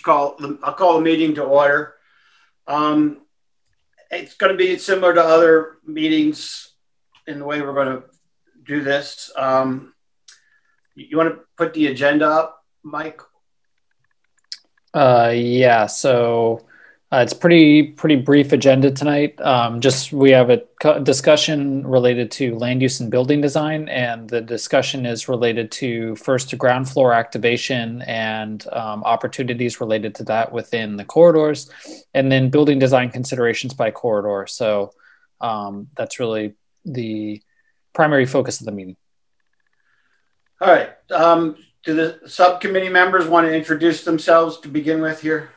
I'll call the meeting to order. It's going to be similar to other meetings in the way we're going to do this. You want to put the agenda up, Mike? Yeah, so it's pretty brief agenda tonight. We have a discussion related to land use and building design, and the discussion is related to first ground floor activation and opportunities related to that within the corridors, and then building design considerations by corridor. So that's really the primary focus of the meeting. All right. Do the subcommittee members want to introduce themselves to begin with here?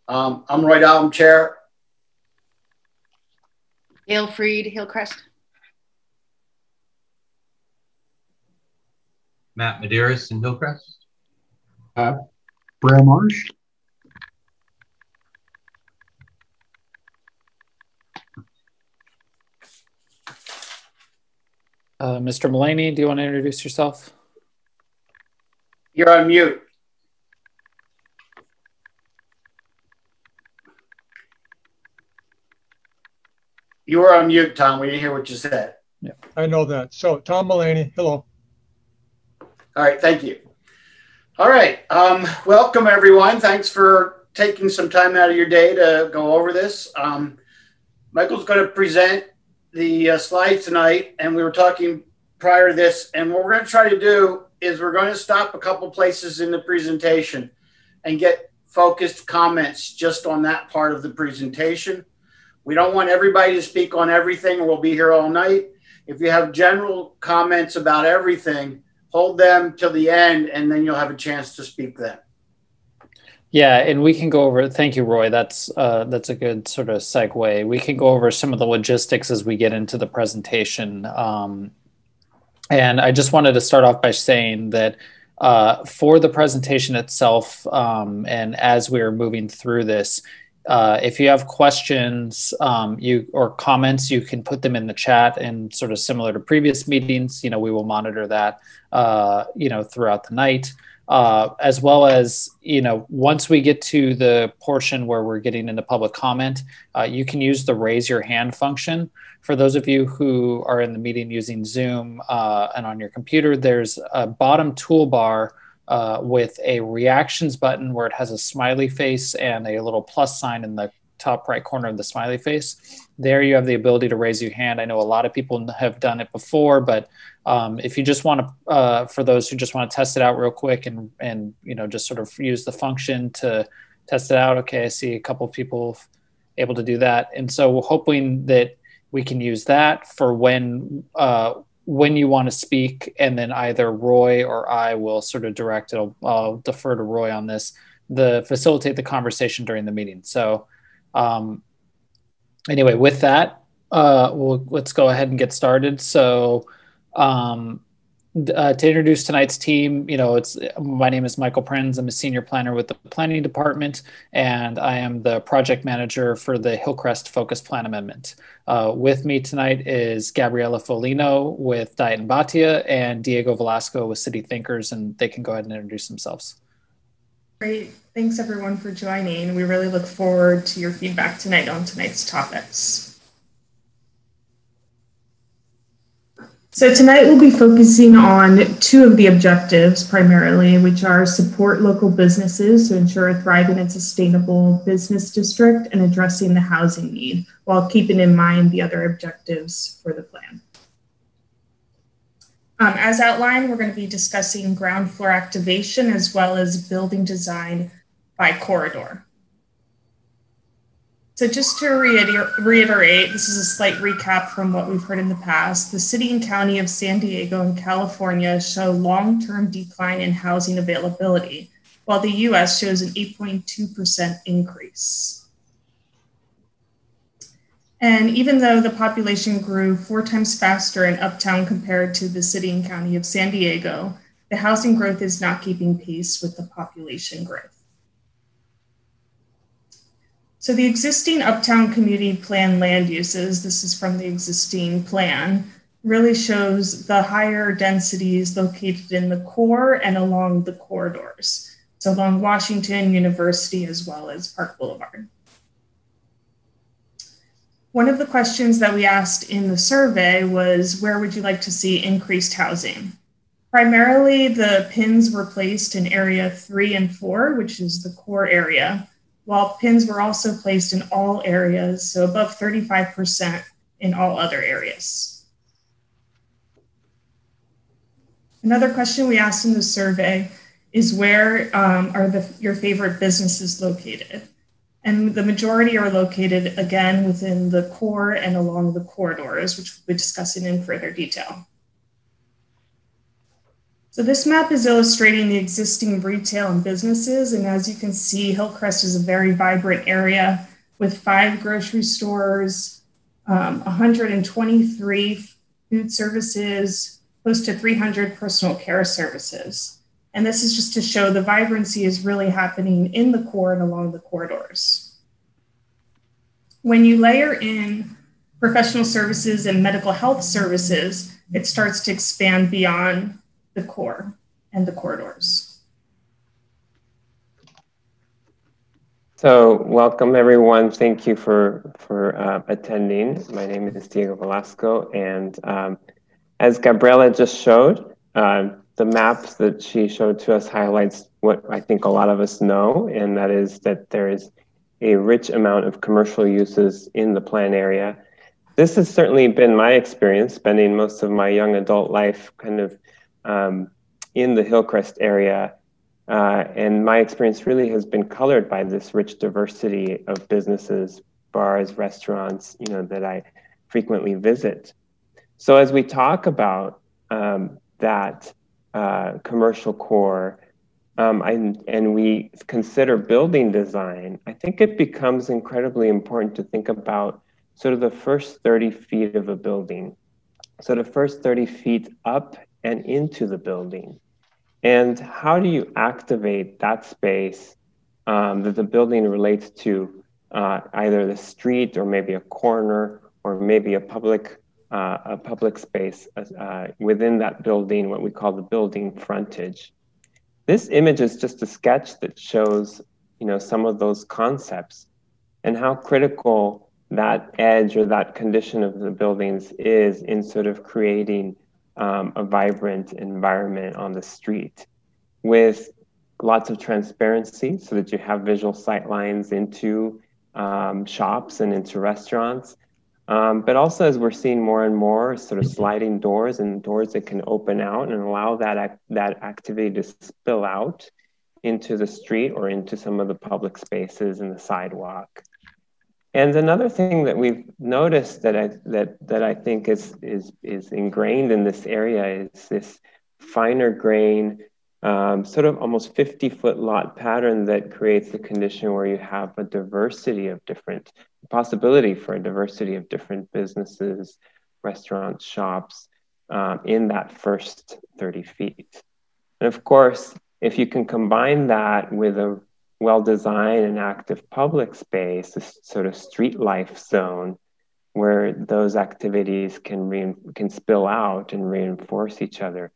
I'm Roy Dalton, Chair. Gail Freed, Hillcrest. Matt Medeiros in Hillcrest. Bram Marsh. Mr. Mulaney, do you want to introduce yourself? You're on mute. You were on mute, Tom. We didn't hear what you said. Yeah, I know that. So, Tom Mulaney, hello. All right, thank you. All right, welcome everyone. Thanks for taking some time out of your day to go over this. Michael's going to present the slides tonight, and we were talking prior to this, and what we're going to try to do is we're going to stop a couple places in the presentation and get focused comments just on that part of the presentation. We don't want everybody to speak on everything, or we'll be here all night. If you have general comments about everything, hold them till the end, and then you'll have a chance to speak then. Yeah, and we can go over, thank you, Roy. That's a good sort of segue. We can go over some of the logistics as we get into the presentation. And I just wanted to start off by saying that for the presentation itself, and as we are moving through this, if you have questions or comments, you can put them in the chat, and sort of similar to previous meetings, we will monitor that, throughout the night. As well as, once we get to the portion where we're getting into public comment, you can use the raise your hand function. For those of you who are in the meeting using Zoom and on your computer, there's a bottom toolbar with a reactions button where it has a smiley face and a little plus sign in the top right corner of the smiley face. There you have the ability to raise your hand. I know a lot of people have done it before, but if you just want to, for those who just want to test it out real quick and just sort of use the function to test it out. Okay, I see a couple of people able to do that. And so we're hoping that we can use that for when you want to speak, and then either Roy or I will sort of direct it. I'll defer to Roy on this, facilitate the conversation during the meeting. So anyway, with that, let's go ahead and get started. So to introduce tonight's team, my name is Michael Prenz. I'm a senior planner with the planning department, and I am the project manager for the Hillcrest Focused Plan Amendment. With me tonight is Gabriela Folino with Diet and Batia, and Diego Velasco with City Thinkers, and they can go ahead and introduce themselves. Great. Thanks everyone for joining. We really look forward to your feedback tonight on tonight's topics. So tonight we'll be focusing on two of the objectives primarily, which are support local businesses to ensure a thriving and sustainable business district, and addressing the housing need while keeping in mind the other objectives for the plan. As outlined, we're going to be discussing ground floor activation as well as building design by corridor. So just to reiterate, this is a slight recap from what we've heard in the past. The city and county of San Diego and California show long-term decline in housing availability, while the US shows an 8.2% increase. And even though the population grew 4 times faster in Uptown compared to the city and county of San Diego, the housing growth is not keeping pace with the population growth. So the existing Uptown Community Plan land uses, this is from the existing plan, really shows the higher densities located in the core and along the corridors. so along Washington University as well as Park Boulevard. One of the questions that we asked in the survey was, where would you like to see increased housing? Primarily, the pins were placed in area 3 and 4, which is the core area, while pins were also placed in all areas, so above 35% in all other areas. Another question we asked in the survey is, where are your favorite businesses located? And the majority are located, again, within the core and along the corridors, which we'll be discussing in further detail. So this map is illustrating the existing retail and businesses. And as you can see, Hillcrest is a very vibrant area with 5 grocery stores, 123 food services, close to 300 personal care services. And this is just to show the vibrancy is really happening in the core and along the corridors. When you layer in professional services and medical health services, it starts to expand beyond the core and the corridors. So welcome everyone. Thank you for attending. My name is Diego Velasco, and as Gabriela just showed, the maps that she showed to us highlights what I think a lot of us know, and that is that there is a rich amount of commercial uses in the plan area. This has certainly been my experience, spending most of my young adult life kind of in the Hillcrest area. And my experience really has been colored by this rich diversity of businesses, bars, restaurants, that I frequently visit. So as we talk about that commercial core, and we consider building design, I think it becomes incredibly important to think about sort of the first 30 feet of a building. So the first 30 feet up and into the building. And how do you activate that space that the building relates to either the street or maybe a corner or maybe a public space within that building, what we call the building frontage. This image is just a sketch that shows, some of those concepts and how critical that edge or that condition of the buildings is in sort of creating a vibrant environment on the street with lots of transparency so that you have visual sight lines into shops and into restaurants. But also, as we're seeing more and more sort of sliding doors and doors that can open out and allow that activity to spill out into the street or into some of the public spaces and the sidewalk. And another thing that we've noticed that I think is ingrained in this area is this finer grain, sort of almost 50-foot lot pattern that creates the condition where you have a diversity of different possibility for a diversity of different businesses, restaurants, shops in that first 30 feet. And of course, if you can combine that with a well-designed and active public space, this sort of street life zone where those activities can spill out and reinforce each other.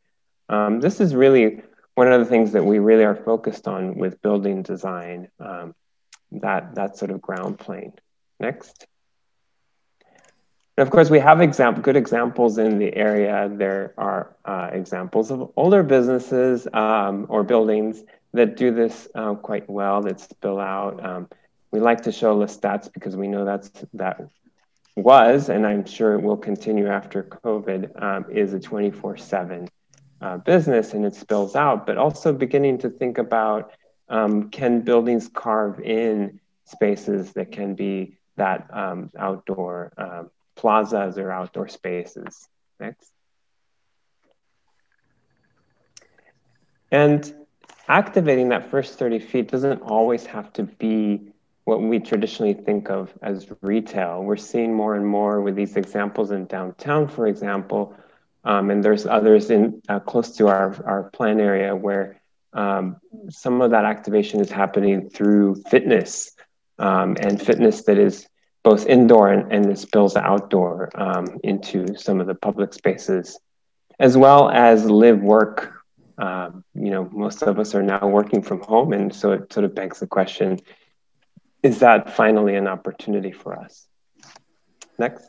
This is really one of the things that we really are focused on with building design, that sort of ground plane. Next. And of course, we have good examples in the area. There are examples of older businesses or buildings that do this quite well, that spill out. We like to show the stats because we know that was, and I'm sure it will continue after COVID, is a 24/7 business, and it spills out, but also beginning to think about, can buildings carve in spaces that can be that outdoor plazas or outdoor spaces. Next. And activating that first 30 feet doesn't always have to be what we traditionally think of as retail. We're seeing more and more with these examples in downtown, for example, and there's others in close to our plan area where some of that activation is happening through fitness and fitness that is both indoor and it spills outdoor into some of the public spaces, as well as live work most of us are now working from home. And so it sort of begs the question, is that finally an opportunity for us? Next.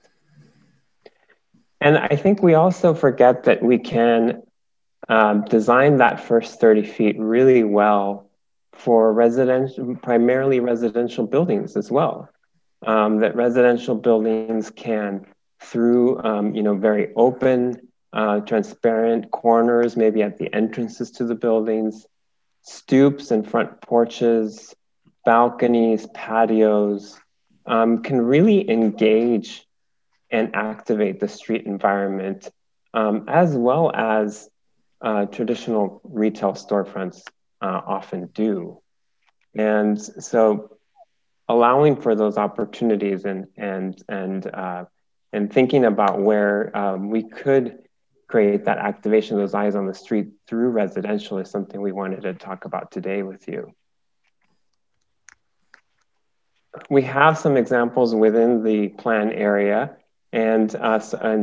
And I think we also forget that we can design that first 30 feet really well for primarily residential buildings as well. That residential buildings can, through very open, transparent corners, maybe at the entrances to the buildings, stoops and front porches, balconies, patios, can really engage and activate the street environment, as well as traditional retail storefronts often do. And so allowing for those opportunities and thinking about where we could create that activation of those eyes on the street through residential is something we wanted to talk about today with you. We have some examples within the plan area and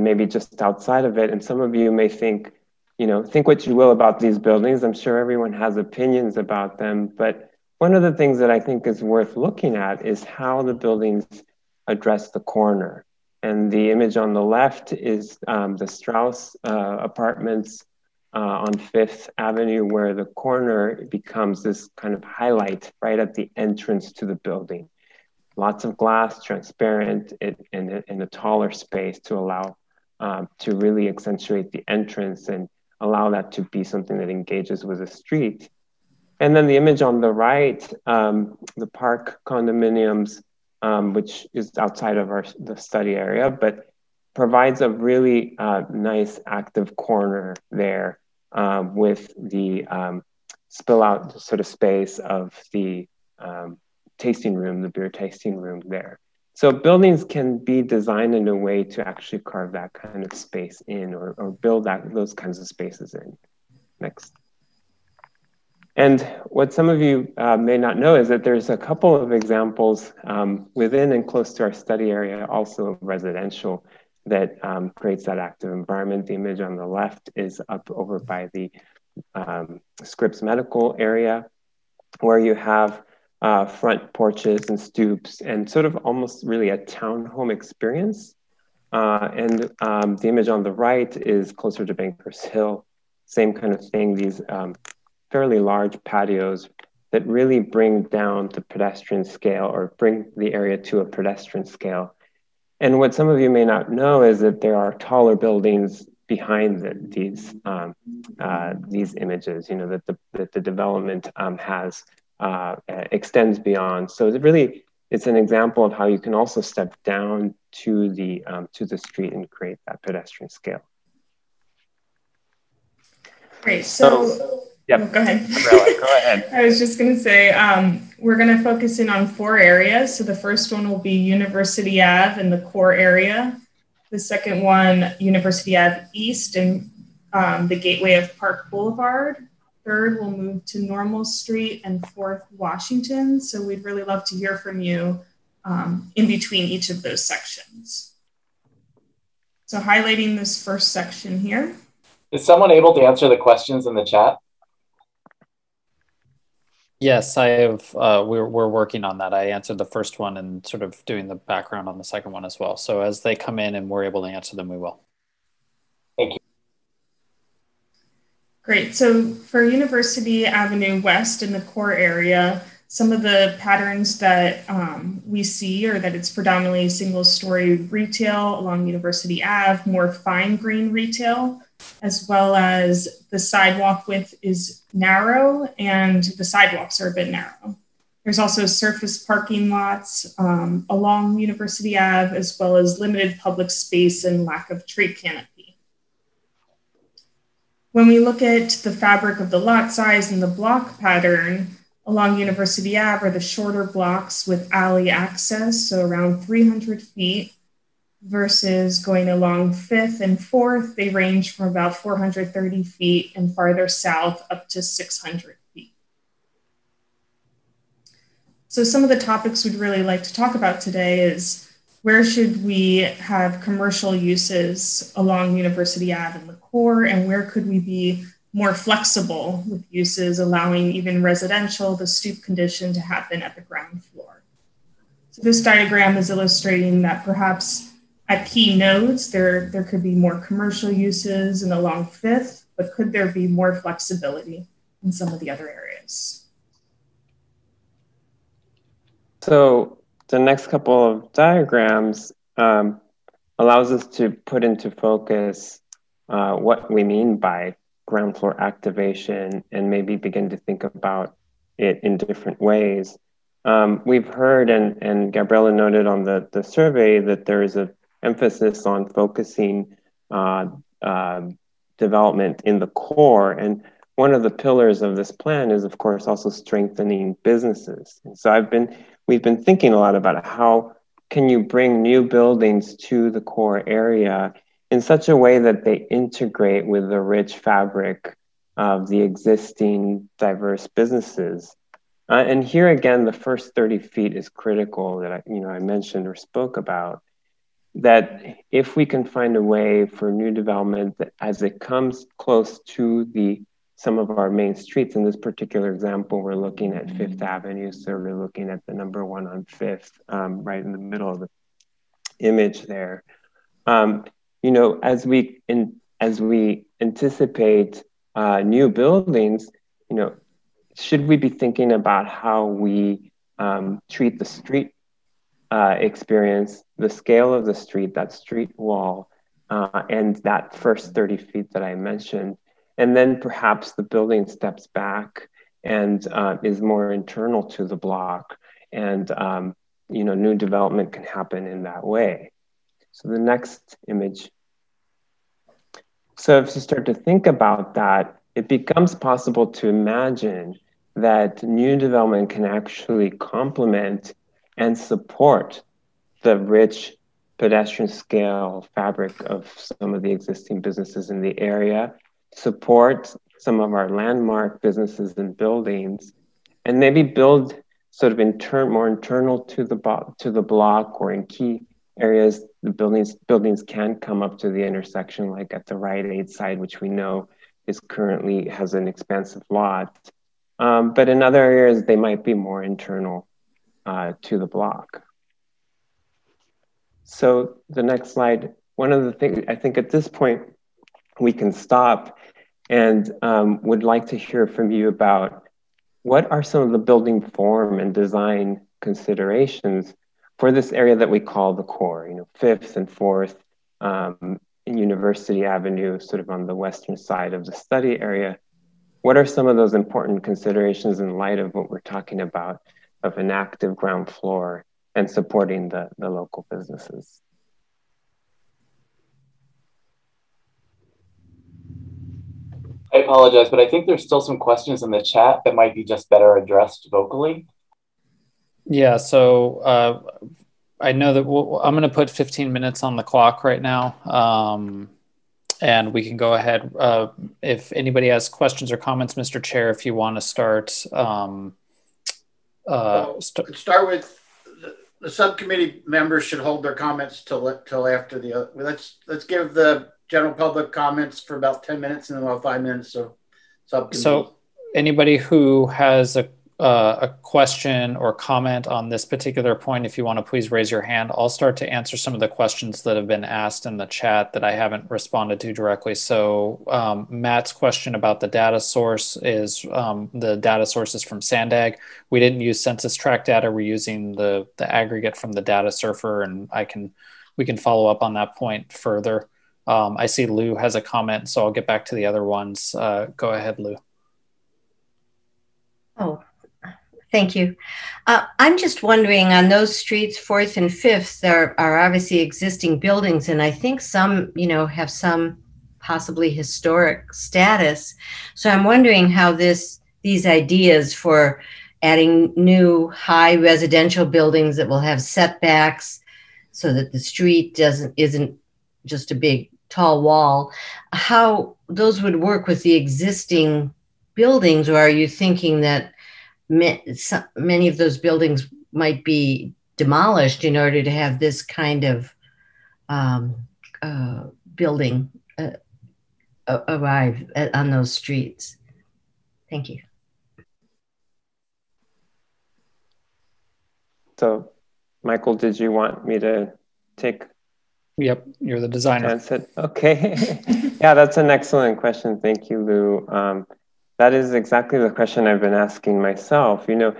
maybe just outside of it. And some of you may think what you will about these buildings. I'm sure everyone has opinions about them, but one of the things that I think is worth looking at is how the buildings address the corner. And the image on the left is the Strauss apartments on 5th Avenue, where the corner becomes this kind of highlight right at the entrance to the building. Lots of glass, transparent, in a taller space to allow to really accentuate the entrance and allow that to be something that engages with the street. And then the image on the right, the Park condominiums, which is outside of the study area, but provides a really nice active corner there with the spill out sort of space of the tasting room, the beer tasting room there. So buildings can be designed in a way to actually carve that kind of space in or build those kinds of spaces in. Next. And what some of you may not know is that there's a couple of examples within and close to our study area, also residential, that creates that active environment. The image on the left is up over by the Scripps Medical area, where you have front porches and stoops and sort of almost really a townhome experience. And the image on the right is closer to Bankers Hill, same kind of thing, these fairly large patios that really bring down the pedestrian scale or bring the area to a pedestrian scale. And what some of you may not know is that there are taller buildings behind these images, that the development extends beyond. So it's an example of how you can also step down to the street and create that pedestrian scale. Great. So yep. Go ahead. Gabriella, go ahead. I was just going to say, we're going to focus in on 4 areas. So the first one will be University Ave in the core area. The second one, University Ave East and the gateway of Park Boulevard. Third, we'll move to Normal Street, and fourth, Washington. So we'd really love to hear from you in between each of those sections. So highlighting this first section here. Is someone able to answer the questions in the chat? Yes, I have. We're working on that. I answered the first one and sort of doing the background on the second one as well. So as they come in and we're able to answer them, we will. Thank you. Great. So for University Avenue West in the core area, some of the patterns that we see are that it's predominantly single-story retail along University Ave, more fine grain retail, as well as the sidewalk width is narrow and the sidewalks are a bit narrow. There's also surface parking lots along University Ave, as well as limited public space and lack of tree canopy. When we look at the fabric of the lot size and the block pattern, along University Ave are the shorter blocks with alley access, so around 300 feet, versus going along 5th and 4th, they range from about 430 feet and farther south up to 600 feet. So some of the topics we'd really like to talk about today is where should we have commercial uses along University Ave in the core, and where could we be more flexible with uses, allowing even residential, the stoop condition to happen at the ground floor. So this diagram is illustrating that perhaps at key nodes, there could be more commercial uses and along Fifth, but could there be more flexibility in some of the other areas? So the next couple of diagrams allows us to put into focus what we mean by ground floor activation and maybe begin to think about it in different ways. We've heard, and Gabriela noted on the survey, that there is an emphasis on focusing development in the core. And one of the pillars of this plan is, of course, also strengthening businesses. And so we've been thinking a lot about how can you bring new buildings to the core area in such a way that they integrate with the rich fabric of the existing diverse businesses. And here again, the first 30 feet is critical that I mentioned or spoke about, that if we can find a way for new development that as it comes close to some of our main streets, in this particular example, we're looking at Fifth Avenue, so we're looking at the number 1 on Fifth, right in the middle of the image there. As we anticipate new buildings, should we be thinking about how we treat the street experience, the scale of the street, that street wall, and that first 30 feet that I mentioned, and then perhaps the building steps back and is more internal to the block, and new development can happen in that way. So the next image. So if you start to think about that, it becomes possible to imagine that new development can actually complement and support the rich pedestrian scale fabric of some of the existing businesses in the area, support some of our landmark businesses and buildings, and maybe build sort of more internal to the block, or in key areas, the buildings can come up to the intersection, like at the Rite Aid side, which we know currently has an expansive lot. But in other areas, they might be more internal to the block. So the next slide, one of the things, I think at this point, we can stop and would like to hear from you about what are some of the building form and design considerations for this area that we call the core, Fifth and Fourth, in University Avenue, sort of on the western side of the study area. What are some of those important considerations in light of what we're talking about of an active ground floor and supporting the local businesses? I apologize, but I think there's still some questions in the chat that might be just better addressed vocally. Yeah, so I know that I'm going to put 15 minutes on the clock right now. And we can go ahead. If anybody has questions or comments, Mr. Chair, if you want to start. Start with the subcommittee members should hold their comments till after the. Let's give the general public comments for about 10 minutes, and then we'll have 5 minutes of subcommittee. So anybody who has a question or comment on this particular point, if you want to please raise your hand. I'll start to answer some of the questions that have been asked in the chat that I haven't responded to directly. So Matt's question about the data source is the data source is from Sandag. We didn't use census tract data. We're using the aggregate from the data surfer, and we can follow up on that point further. I see Lou has a comment, so I'll get back to the other ones. Go ahead, Lou. Oh, thank you. I'm just wondering, on those streets, Fourth and Fifth, there are obviously existing buildings, and I think some, have some possibly historic status. So I'm wondering how these ideas for adding new high residential buildings that will have setbacks so that the street isn't just a big tall wall, how those would work with the existing buildings, or are you thinking that many of those buildings might be demolished in order to have this kind of building arrive on those streets. Thank you. So, Michael, did you want me to take? Yep, you're the designer. That's it. Okay. Yeah, that's an excellent question. Thank you, Lou. That is exactly the question I've been asking myself. You know,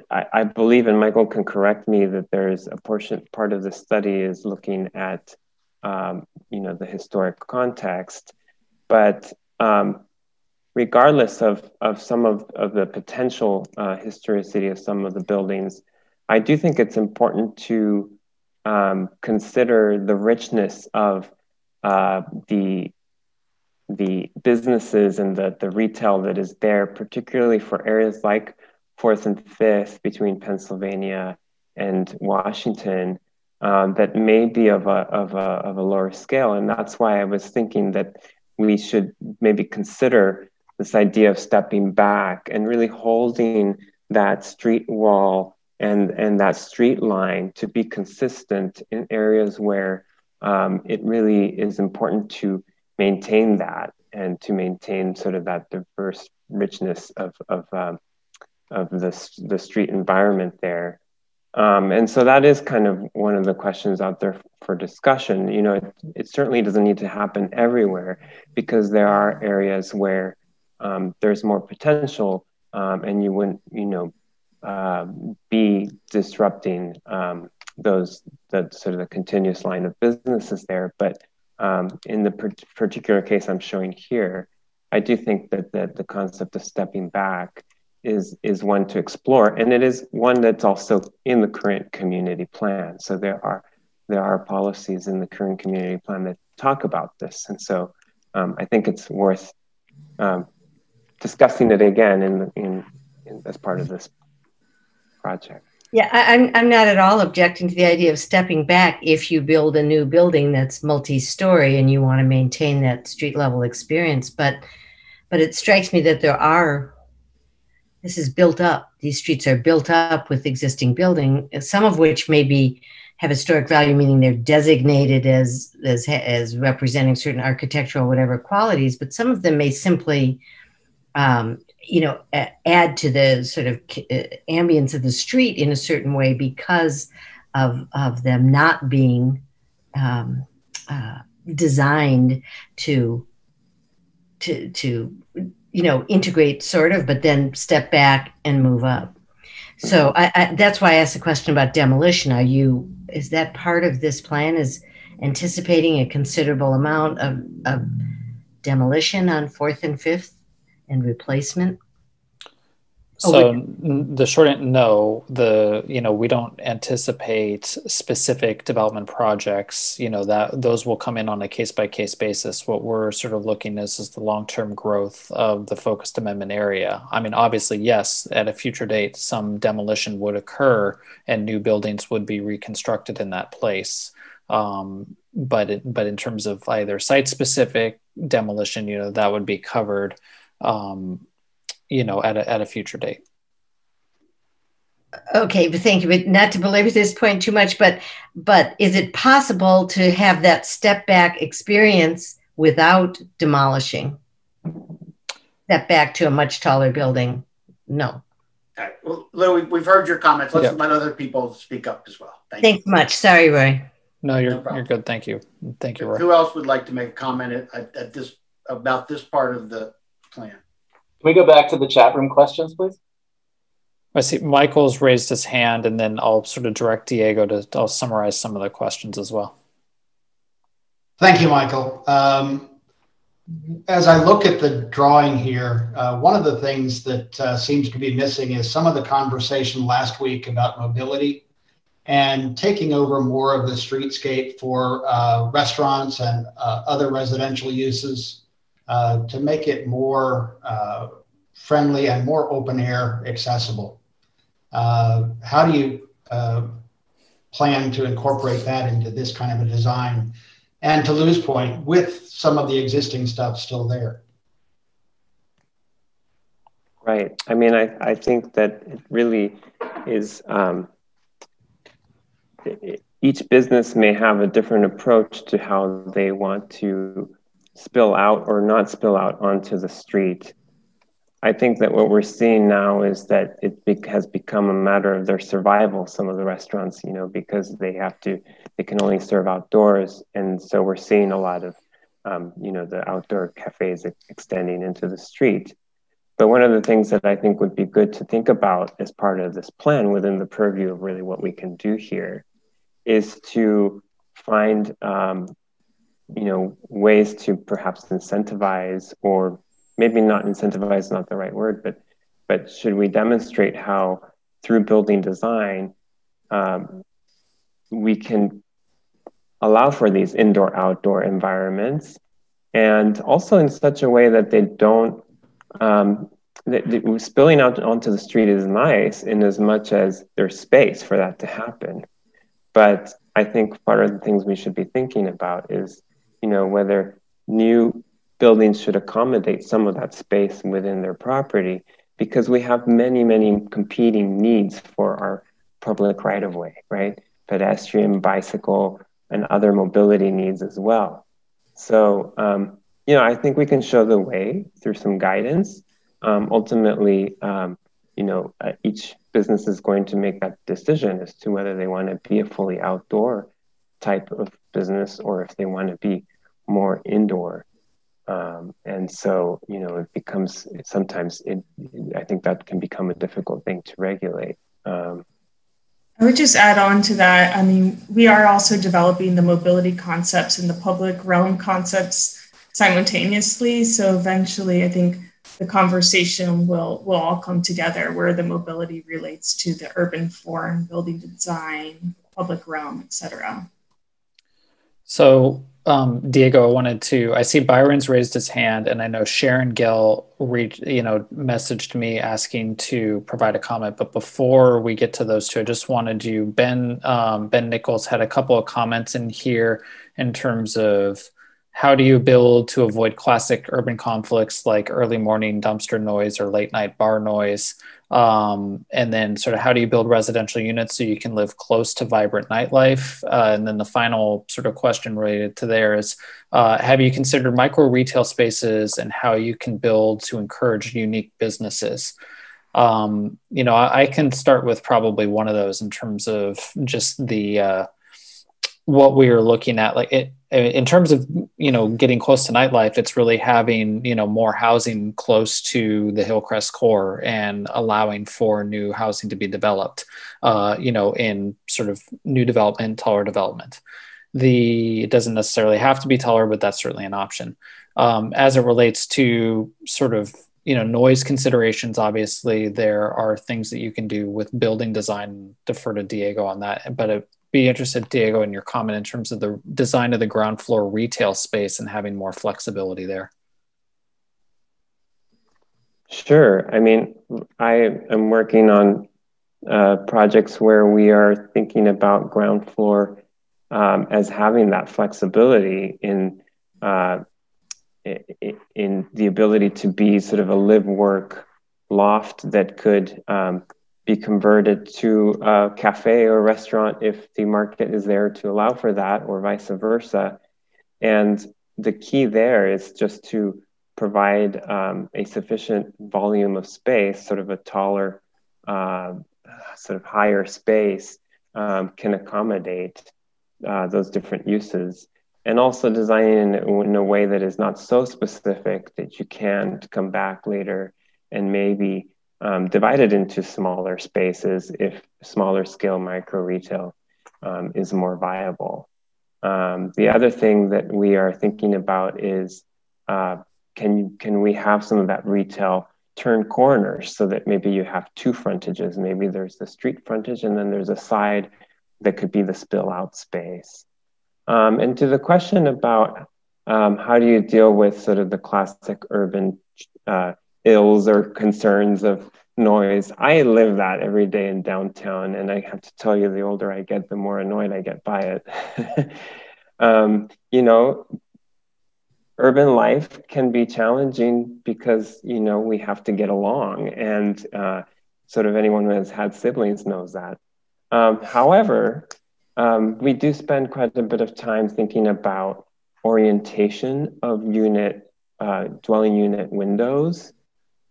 I believe, and Michael can correct me, that there's a part of the study is looking at, you know, the historic context, but regardless of some of the potential historicity of some of the buildings, I do think it's important to consider the richness of the businesses and the retail that is there, particularly for areas like 4th and 5th between Pennsylvania and Washington, that may be of a lower scale. And that's why I was thinking that we should maybe consider this idea of stepping back and really holding that street wall and that street line to be consistent in areas where it really is important to maintain that and to maintain sort of that diverse richness of the street environment there. And so that is kind of one of the questions out there for discussion. You know, it certainly doesn't need to happen everywhere, because there are areas where there's more potential, and you wouldn't, you know, be disrupting that sort of the continuous line of businesses there. But in the particular case I'm showing here, I do think that the concept of stepping back is one to explore, and it is one that's also in the current community plan. So there are policies in the current community plan that talk about this, and so I think it's worth discussing it again in as part of this project. Yeah, I'm not at all objecting to the idea of stepping back if you build a new building that's multi-story and you want to maintain that street level experience. But it strikes me that this is built up. These streets are built up with existing building, some of which maybe have historic value, meaning they're designated as representing certain architectural whatever qualities, but some of them may simply you know, add to the sort of ambience of the street in a certain way because of them not being designed to you know, integrate sort of, but then step back and move up. So that's why I asked the question about demolition. Is that part of this plan, is anticipating a considerable amount of demolition on 4th and 5th and replacement? So the short answer, no. You know, we don't anticipate specific development projects, you know, that those will come in on a case-by-case basis. What we're sort of looking at is the long-term growth of the focused amendment area. I mean, obviously, yes, at a future date, some demolition would occur and new buildings would be reconstructed in that place. But in terms of either site-specific demolition, you know, that would be covered you know, at a future date. Okay, but thank you. But not to belabor this point too much, but is it possible to have that step back experience without demolishing? Step back to a much taller building? No. All right. Well, Lou, we've heard your comments. Let's let other people speak up as well. Thanks much. Sorry, Roy. No, you're good. Thank you. Thank you, Roy. Who else would like to make a comment about this part of the plan? Can we go back to the chat room questions, please? I see Michael's raised his hand, and then I'll sort of direct Diego I'll summarize some of the questions as well. Thank you, Michael. As I look at the drawing here, one of the things that seems to be missing is some of the conversation last week about mobility and taking over more of the streetscape for restaurants and other residential uses. To make it more friendly and more open air accessible. How do you plan to incorporate that into this kind of a design? And to Lou's point, with some of the existing stuff still there. Right. I mean, I think that it really is, each business may have a different approach to how they want to spill out or not spill out onto the street. I think that what we're seeing now is that has become a matter of their survival, some of the restaurants, because they can only serve outdoors. And so we're seeing a lot of, the outdoor cafes extending into the street. But one of the things that I think would be good to think about as part of this plan within the purview of really what we can do here is to find, ways to perhaps incentivize, or maybe not incentivize is not the right word, but should we demonstrate how through building design, we can allow for these indoor-outdoor environments, and also in such a way that they don't, spilling out onto the street is nice in as much as there's space for that to happen. But I think part of the things we should be thinking about is, whether new buildings should accommodate some of that space within their property, because we have many, many competing needs for our public right-of-way, right? Pedestrian, bicycle, and other mobility needs as well. So, I think we can show the way through some guidance. Ultimately, each business is going to make that decision as to whether they want to be a fully outdoor type of business or if they want to be more indoor. And so, it becomes sometimes, I think that can become a difficult thing to regulate. I would just add on to that. I mean, we are also developing the mobility concepts and the public realm concepts simultaneously. So eventually, I think the conversation will all come together where the mobility relates to the urban form, building design, public realm, et cetera. So, Diego, I see Byron's raised his hand, and I know Sharon Gill messaged me asking to provide a comment. But before we get to those two, I just wanted you, Ben Nichols had a couple of comments in here in terms of how do you build to avoid classic urban conflicts like early morning dumpster noise or late night bar noise? And then sort of how do you build residential units so you can live close to vibrant nightlife? And then the final sort of question related to there is, have you considered micro retail spaces and how you can build to encourage unique businesses? I can start with probably one of those in terms of just the what we are looking at, like it in terms of getting close to nightlife. It's really having more housing close to the Hillcrest core and allowing for new housing to be developed in sort of new development, taller development. It doesn't necessarily have to be taller, but that's certainly an option. As it relates to sort of noise considerations, obviously there are things that you can do with building design. Defer to Diego on that, but be interested, Diego, in your comment in terms of the design of the ground floor retail space and having more flexibility there. Sure. I mean, I am working on projects where we are thinking about ground floor as having that flexibility in the ability to be sort of a live-work loft that could be converted to a cafe or restaurant if the market is there to allow for that, or vice versa. And the key there is just to provide a sufficient volume of space, sort of a taller, sort of higher space can accommodate those different uses. And also designing in a way that is not so specific that you can't come back later and maybe divided into smaller spaces if smaller scale micro retail is more viable. The other thing that we are thinking about is can we have some of that retail turn corners so that maybe you have two frontages? Maybe there's the street frontage and then there's a side that could be the spill out space. And to the question about how do you deal with sort of the classic urban ills or concerns of noise. I live that every day in downtown, and I have to tell you, the older I get, the more annoyed I get by it. Urban life can be challenging because, we have to get along, and sort of anyone who has had siblings knows that. However, we do spend quite a bit of time thinking about orientation of dwelling unit windows,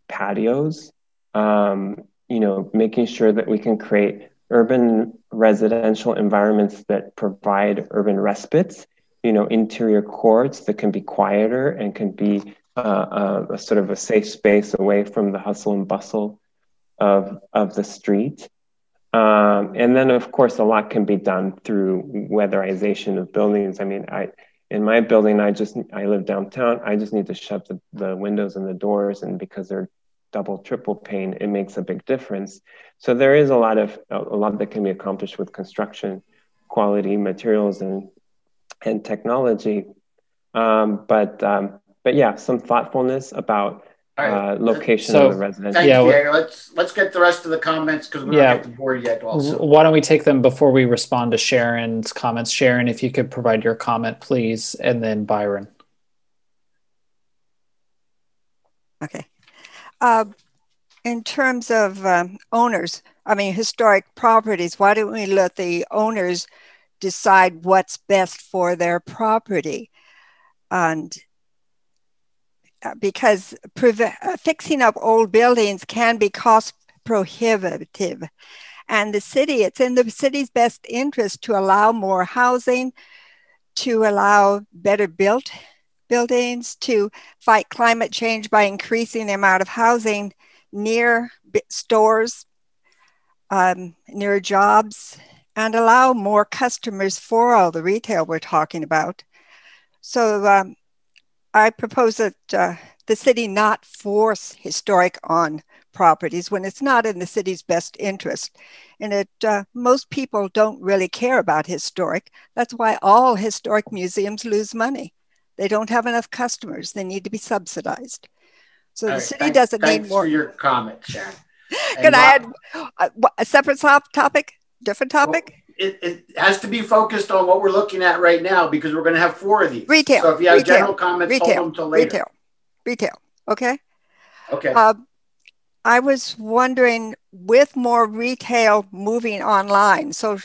patios, making sure that we can create urban residential environments that provide urban respites, interior courts that can be quieter and can be a sort of a safe space away from the hustle and bustle of the street. And then, of course, a lot can be done through weatherization of buildings. I mean, in my building, I live downtown. I just need to shut the windows and the doors, and because they're double, triple pane, it makes a big difference. So there is a lot that can be accomplished with construction quality materials and technology. But yeah, some thoughtfulness about location of the residential. Thanks, Diego. Let's get the rest of the comments because we're not at the board yet. Also, why don't we take them before we respond to Sharon's comments? Sharon, if you could provide your comment, please, and then Byron. Okay. In terms of owners, historic properties, why don't we let the owners decide what's best for their property? And because fixing up old buildings can be cost prohibitive. And it's in the city's best interest to allow more housing, to allow better built buildings, to fight climate change by increasing the amount of housing near stores, near jobs, and allow more customers for all the retail we're talking about. So I propose that the city not force historic on properties when it's not in the city's best interest. And most people don't really care about historic. That's why all historic museums lose money. They don't have enough customers. They need to be subsidized. So the city doesn't need more. Thanks for your comment, Sharon. Can I add a separate topic, different topic? Well, it has to be focused on what we're looking at right now because we're going to have 4 of these. Retail. So if you have general comments, hold them till later. Retail. Okay. Okay. I was wondering, with more retail moving online, so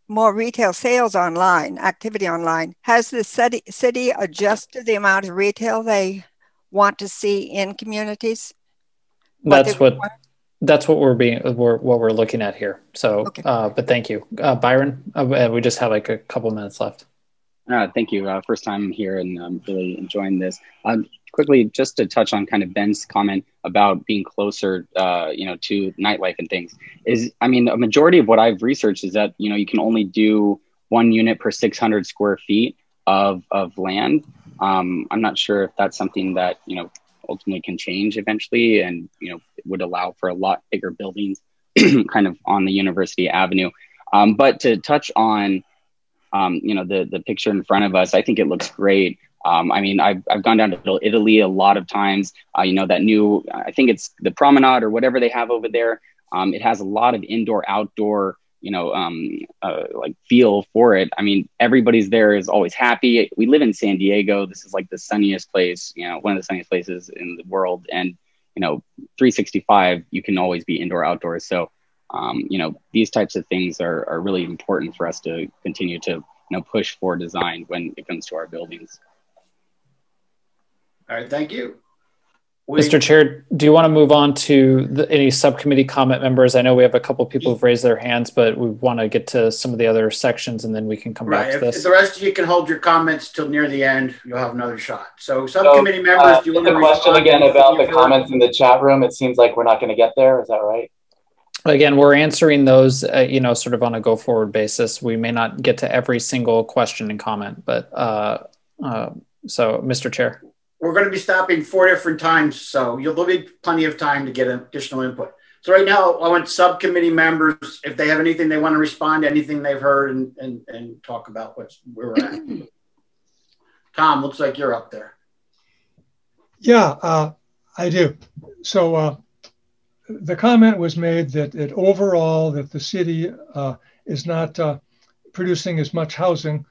more retail sales online, activity online, has the city adjusted the amount of retail they want to see in communities? That's what we're looking at here. So, okay. But thank you, Byron. We just have like a couple minutes left. Thank you. First time here and really enjoying this. Quickly, just to touch on kind of Ben's comment about being closer, to nightlife and things. A majority of what I've researched is that you can only do 1 unit per 600 square feet of land. I'm not sure if that's something that ultimately can change eventually, and it would allow for a lot bigger buildings, kind of on the University Avenue. But to touch on the picture in front of us, I think it looks great. I've gone down to Italy a lot of times. That new, I think it's the promenade or whatever they have over there. It has a lot of indoor, outdoor, like feel for it. Everybody's there is always happy. We live in San Diego. This is like the sunniest place, one of the sunniest places in the world. And, 365, you can always be indoor, outdoors. So, these types of things are really important for us to continue to, push for design when it comes to our buildings. All right, thank you. Mr. Chair, do you want to move on to any subcommittee comment members? I know we have a couple of people who've raised their hands, but we want to get to some of the other sections and then we can come back to this. If the rest of you can hold your comments till near the end, you'll have another shot. So subcommittee members, do you want to question again about the comments in the chat room? It seems like we're not going to get there. Is that right? Again, we're answering those, sort of on a go forward basis. We may not get to every single question and comment, but so Mr. Chair. We're going to be stopping 4 different times, so there'll be plenty of time to get additional input. So right now, I want subcommittee members, if they have anything they want to respond to, anything they've heard and talk about where we're at. Tom, looks like you're up there. Yeah, I do. So the comment was made that overall that the city is not producing as much housing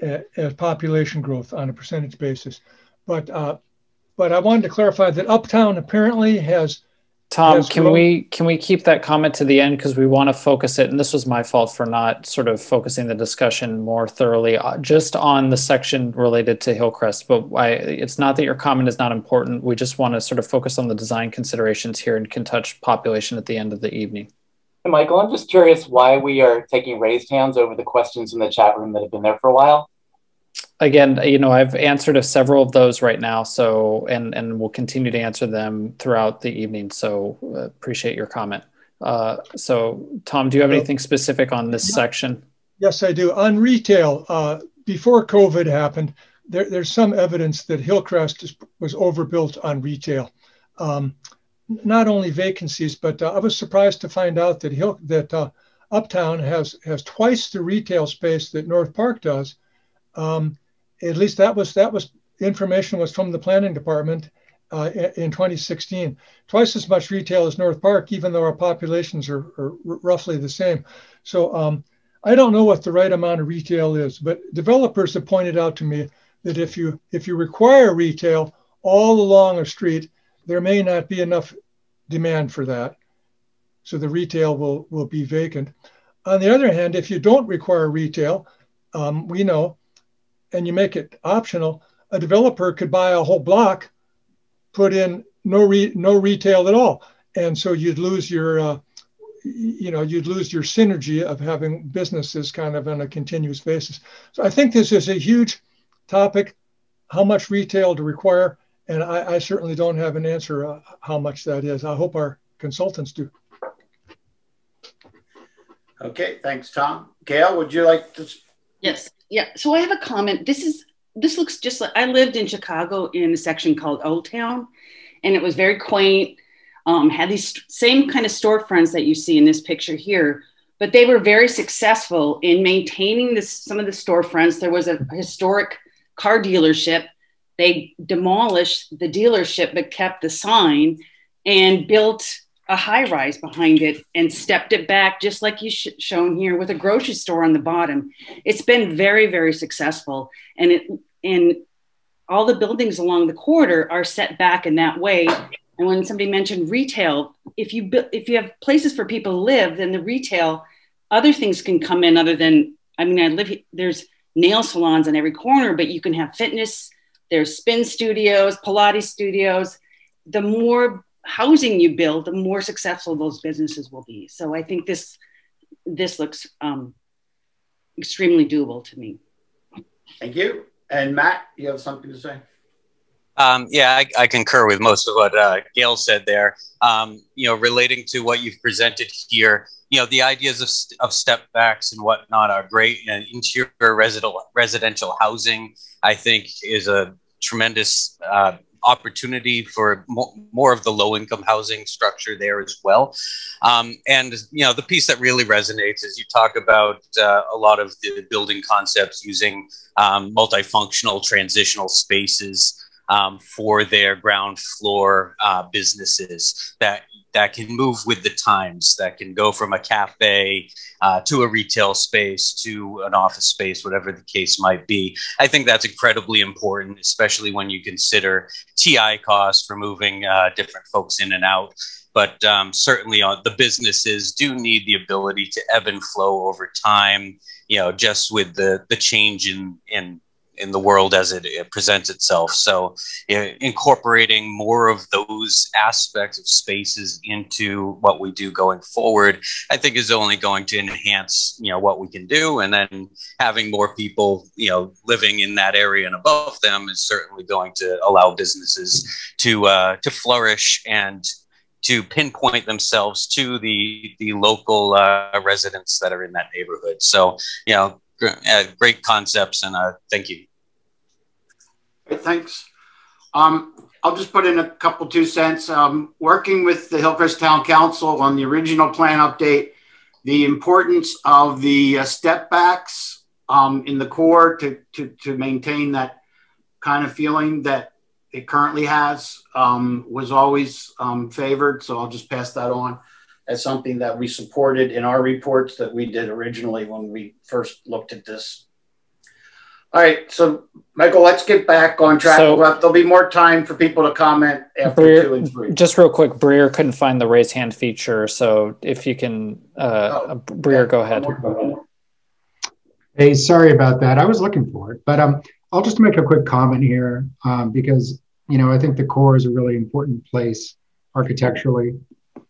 as population growth on a percentage basis. But I wanted to clarify that Uptown apparently has Tom, can we keep that comment to the end, because we want to focus it, and this was my fault for not sort of focusing the discussion more thoroughly just on the section related to Hillcrest, but it's not that your comment is not important. We just want to sort of focus on the design considerations here and can touch population at the end of the evening. Hey, Michael, I'm just curious why we are taking raised hands over the questions in the chat room that have been there for a while. Again, you know, I've answered several of those right now, so and we'll continue to answer them throughout the evening. So appreciate your comment. So Tom, do you have anything specific on this section? Yes, I do. On retail, before COVID happened, there's some evidence that Hillcrest was overbuilt on retail. Not only vacancies, but I was surprised to find out that Uptown has twice the retail space that North Park does. At least that was information was from the planning department in 2016. Twice as much retail as North Park, even though our populations are roughly the same. So I don't know what the right amount of retail is, but developers have pointed out to me that if you require retail all along a street, there may not be enough demand for that. So the retail will be vacant. On the other hand, if you don't require retail, we know, and you make it optional, a developer could buy a whole block, put in no retail at all, and so you'd lose your, you'd lose your synergy of having businesses kind of on a continuous basis. So I think this is a huge topic, how much retail to require, and I certainly don't have an answer how much that is. I hope our consultants do. Okay, thanks, Tom. Gail, would you like to? Yes. Yeah. So I have a comment. This looks just like, I lived in Chicago in a section called Old Town, and it was very quaint. Had these same kind of storefronts that you see in this picture here, but they were very successful in maintaining some of the storefronts. There was a historic car dealership. They demolished the dealership, but kept the sign and built a high rise behind it and stepped it back, just like you shown here, with a grocery store on the bottom. It's been very, very successful. And all the buildings along the corridor are set back in that way. And when somebody mentioned retail, if you have places for people to live, then the retail, other things can come in other than, I mean, I live here, there's nail salons on every corner, but you can have fitness, there's spin studios, Pilates studios. The more housing you build, the more successful those businesses will be. So I think this looks extremely doable to me. Thank you. And Matt, you have something to say? Yeah, I concur with most of what Gail said there. Relating to what you've presented here, the ideas of step backs and whatnot are great. And interior residential housing, I think, is a tremendous opportunity for more of the low-income housing structure there as well. And the piece that really resonates is you talk about a lot of the building concepts using multifunctional transitional spaces for their ground floor businesses that can move with the times, that can go from a cafe to a retail space to an office space, whatever the case might be. I think that's incredibly important, especially when you consider TI costs for moving different folks in and out. But certainly the businesses do need the ability to ebb and flow over time, just with the change in the world as it presents itself. So incorporating more of those aspects of spaces into what we do going forward, I think is only going to enhance, what we can do. And then having more people, living in that area and above them is certainly going to allow businesses to flourish and to pinpoint themselves to the local residents that are in that neighborhood. So, great concepts, and thank you. Thanks. I'll just put in a couple 2 cents. Working with the Hillcrest Town Council on the original plan update, the importance of the step backs in the core to maintain that kind of feeling that it currently has was always favored. So I'll just pass that on as something that we supported in our reports that we did originally when we first looked at this. All right, so Michael, let's get back on track. So, there'll be more time for people to comment after Breer, 2 and 3. Just real quick, Breer couldn't find the raise hand feature, so if you can, Breer, go ahead. Hey, sorry about that. I was looking for it, but I'll just make a quick comment here because I think the core is a really important place architecturally.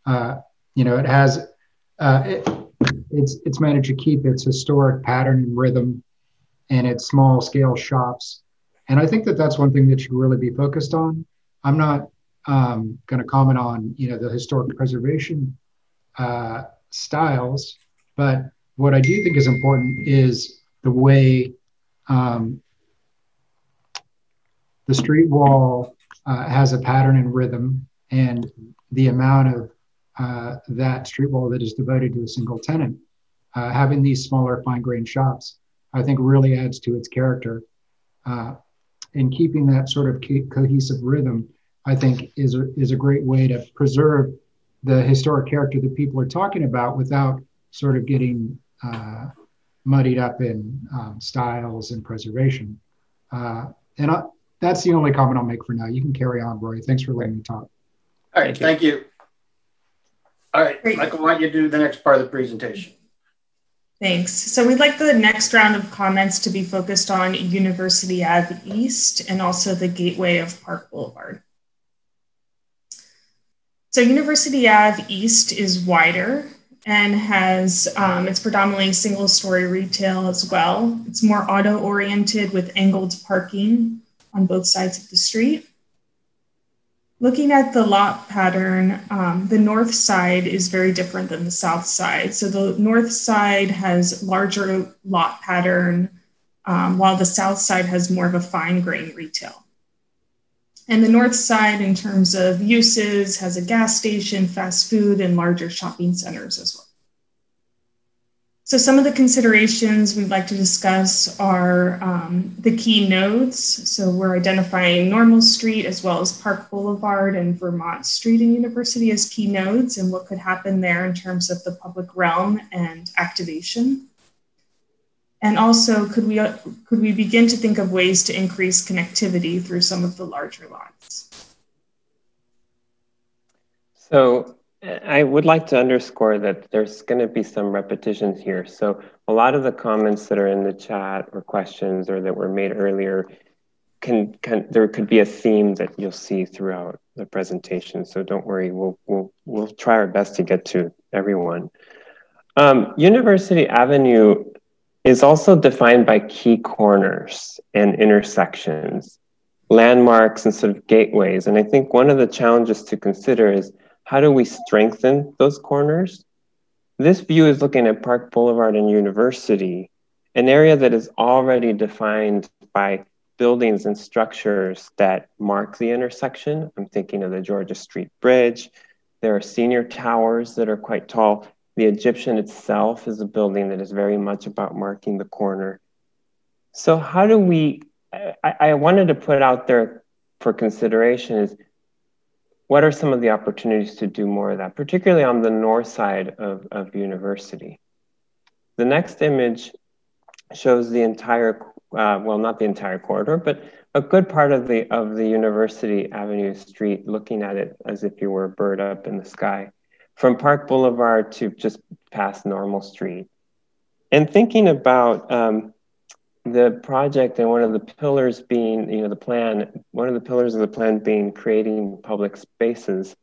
It has it's managed to keep its historic pattern and rhythm and its small scale shops. And I think that that's one thing that should really be focused on. I'm not going to comment on, the historic preservation styles, but what I do think is important is the way the street wall has a pattern and rhythm, and the amount of that street wall that is devoted to a single tenant. Having these smaller fine-grained shops, I think really adds to its character. And keeping that sort of cohesive rhythm, I think is a great way to preserve the historic character that people are talking about without sort of getting muddied up in styles and preservation. That's the only comment I'll make for now. You can carry on, Roy. Thanks for letting me talk. All right, thank you. All right, Michael, why don't you do the next part of the presentation? Thanks. So we'd like the next round of comments to be focused on University Ave East and also the gateway of Park Boulevard. So University Ave East is wider and has, it's predominantly single-story retail as well. It's more auto-oriented with angled parking on both sides of the street. Looking at the lot pattern, the north side is very different than the south side. So the north side has larger lot pattern, while the south side has more of a fine grain retail. And the north side, in terms of uses, has a gas station, fast food, and larger shopping centers as well. So some of the considerations we'd like to discuss are the key nodes. So we're identifying Normal Street as well as Park Boulevard and Vermont Street and University as key nodes and what could happen there in terms of the public realm and activation. And also, could we begin to think of ways to increase connectivity through some of the larger lots? So I would like to underscore that there's going to be some repetitions here. So a lot of the comments that are in the chat or questions or that were made earlier, there could be a theme that you'll see throughout the presentation. So don't worry, we'll try our best to get to everyone. University Avenue is also defined by key corners and intersections, landmarks and sort of gateways. And I think one of the challenges to consider is how do we strengthen those corners? This view is looking at Park Boulevard and University, an area that is already defined by buildings and structures that mark the intersection. I'm thinking of the Georgia Street Bridge. There are senior towers that are quite tall. The Egyptian itself is a building that is very much about marking the corner. So how do we, I wanted to put out there for consideration is, what are some of the opportunities to do more of that, particularly on the north side of University? The next image shows the entire, well, not the entire corridor, but a good part of the University Avenue Street, looking at it as if you were a bird up in the sky, from Park Boulevard to just past Normal Street. And thinking about the project and one of the pillars being, the plan, one of the pillars of the plan being creating public spaces.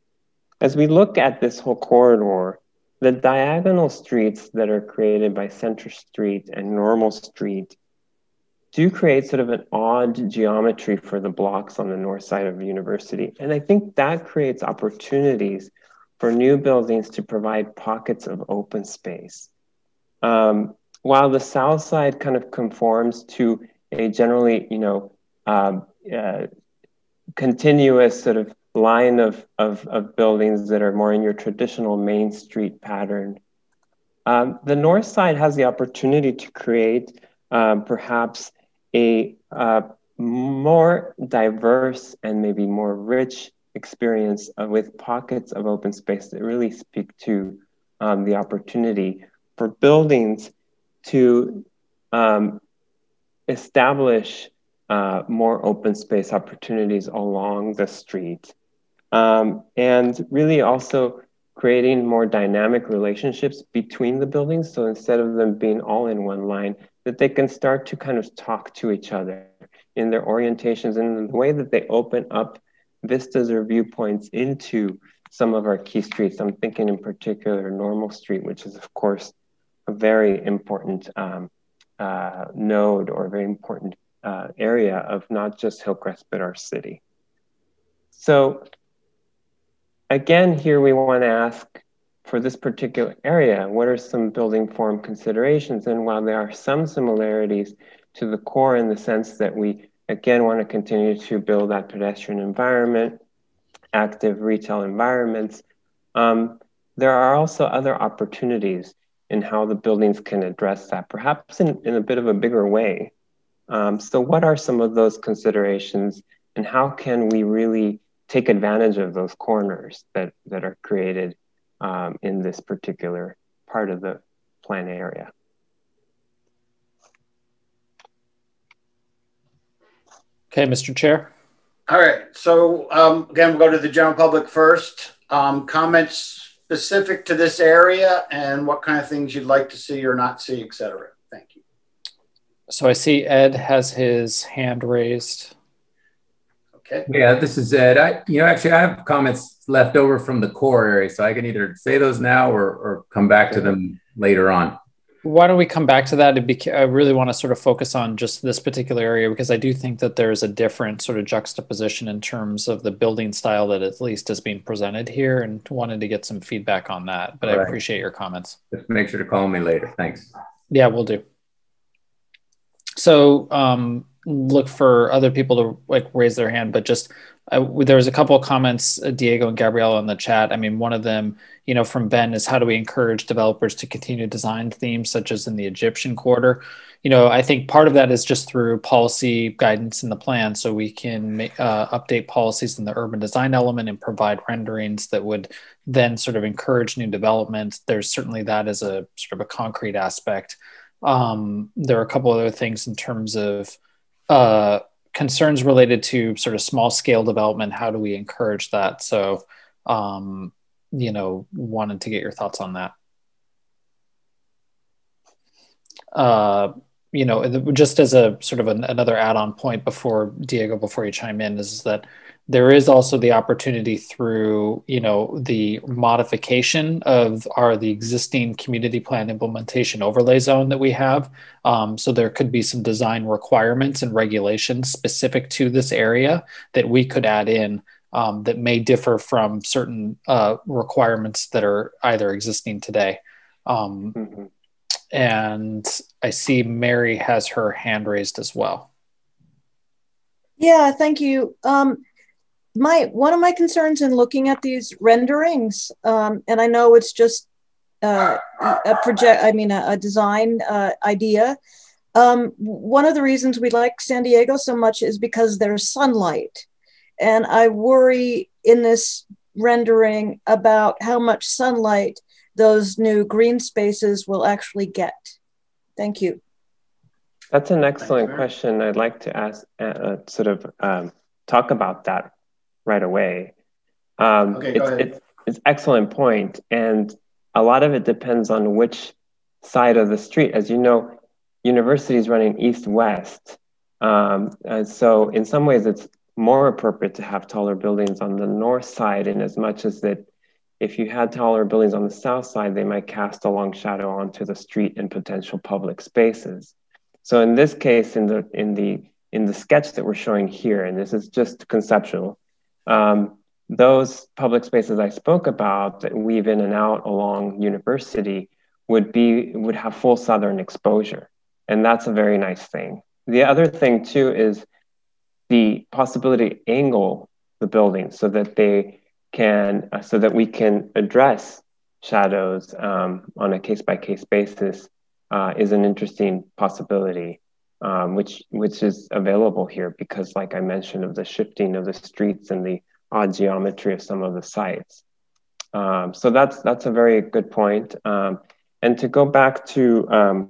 As we look at this whole corridor, the diagonal streets that are created by Center Street and Normal Street do create sort of an odd geometry for the blocks on the north side of the University. And I think that creates opportunities for new buildings to provide pockets of open space. While the south side kind of conforms to a generally, continuous sort of line of buildings that are more in your traditional Main Street pattern, the north side has the opportunity to create perhaps a more diverse and maybe more rich experience with pockets of open space that really speak to the opportunity for buildings to establish more open space opportunities along the street, and really also creating more dynamic relationships between the buildings. So instead of them being all in one line, that they can start to kind of talk to each other in their orientations and in the way that they open up vistas or viewpoints into some of our key streets. I'm thinking in particular Normal Street, which is of course a very important node or very important area of not just Hillcrest, but our city. So again, here we want to ask for this particular area, what are some building form considerations? And while there are some similarities to the core in the sense that we, again, want to continue to build that pedestrian environment, active retail environments, there are also other opportunities in how the buildings can address that, perhaps in a bit of a bigger way. So what are some of those considerations, and how can we really take advantage of those corners that are created in this particular part of the plan area? Okay, Mr. Chair. All right, so again, we'll go to the general public first. Comments specific to this area and what kind of things you'd like to see or not see, et cetera. Thank you. So I see Ed has his hand raised. Okay. Yeah, this is Ed. Actually, I have comments left over from the core area, so I can either say those now or come back to them later on. Why don't we come back to that? I really want to sort of focus on just this particular area, because I do think that there's a different sort of juxtaposition in terms of the building style that at least is being presented here, and wanted to get some feedback on that. But I appreciate your comments. Just make sure to call me later. Thanks. Yeah, we'll do. So look for other people to raise their hand, but just there was a couple of comments, Diego and Gabriella, in the chat. I mean, one of them, from Ben, is how do we encourage developers to continue design themes such as in the Egyptian quarter? I think part of that is just through policy guidance in the plan, so we can update policies in the urban design element and provide renderings that would then sort of encourage new development. There's certainly that as a sort of a concrete aspect. There are a couple other things in terms of concerns related to sort of small scale development. How do we encourage that? So, wanted to get your thoughts on that. Just as a sort of another add-on point before you chime in, is that there is also the opportunity through, the modification of the existing community plan implementation overlay zone that we have. So there could be some design requirements and regulations specific to this area that we could add in that may differ from certain requirements that are either existing today. And I see Mary has her hand raised as well. Yeah, thank you. One of my concerns in looking at these renderings, and I know it's just a design idea. One of the reasons we like San Diego so much is because there's sunlight. And I worry in this rendering about how much sunlight those new green spaces will actually get. Thank you. That's an excellent question. I'd like to ask, talk about that right away. It's an excellent point. And a lot of it depends on which side of the street. As you know, university is running east-west. And so in some ways, it's more appropriate to have taller buildings on the north side, in as much as that if you had taller buildings on the south side, they might cast a long shadow onto the street and potential public spaces. So in this case, in the sketch that we're showing here, and this is just conceptual, those public spaces I spoke about that weave in and out along University would have full southern exposure, and that's a very nice thing. The other thing too is the possibility to angle the building so that we can address shadows on a case-by-case basis is an interesting possibility, which is available here because, like I mentioned, of the shifting of the streets and the odd geometry of some of the sites. So that's a very good point. And to go back to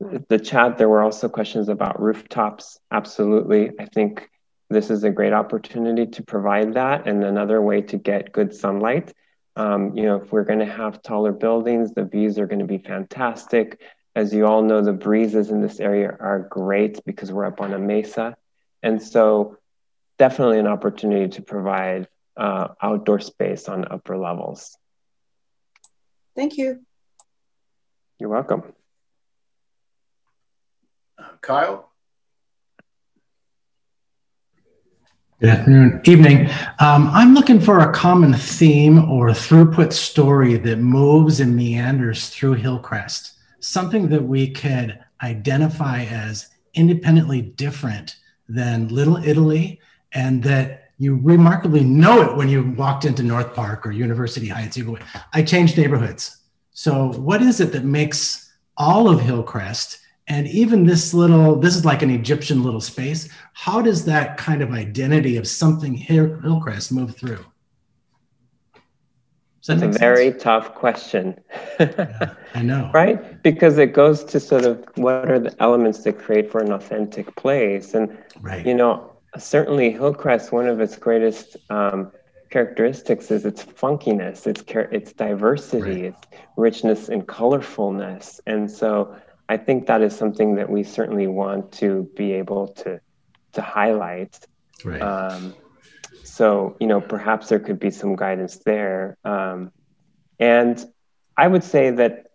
the chat, there were also questions about rooftops. Absolutely. I think this is a great opportunity to provide that and another way to get good sunlight. You know, if we're going to have taller buildings, the views are going to be fantastic. As you all know, the breezes in this area are great because we're up on a mesa. And so definitely an opportunity to provide outdoor space on upper levels. Thank you. You're welcome. Kyle? Good afternoon, evening. I'm looking for a common theme or throughput story that moves and meanders through Hillcrest, something that we could identify as independently different than Little Italy, and that you remarkably know it when you walked into North Park or University Heights. You go, I changed neighborhoods. So what is it that makes all of Hillcrest, and even this is like an Egyptian little space, how does that kind of identity of something Hillcrest move through? It's a very tough question. Yeah, I know. Right? Because it goes to sort of what are the elements that create for an authentic place. And, you know, certainly Hillcrest, one of its greatest characteristics is its funkiness, its diversity, its richness and colorfulness. And so I think that is something that we certainly want to be able to highlight. Right. So, you know, perhaps there could be some guidance there. And I would say that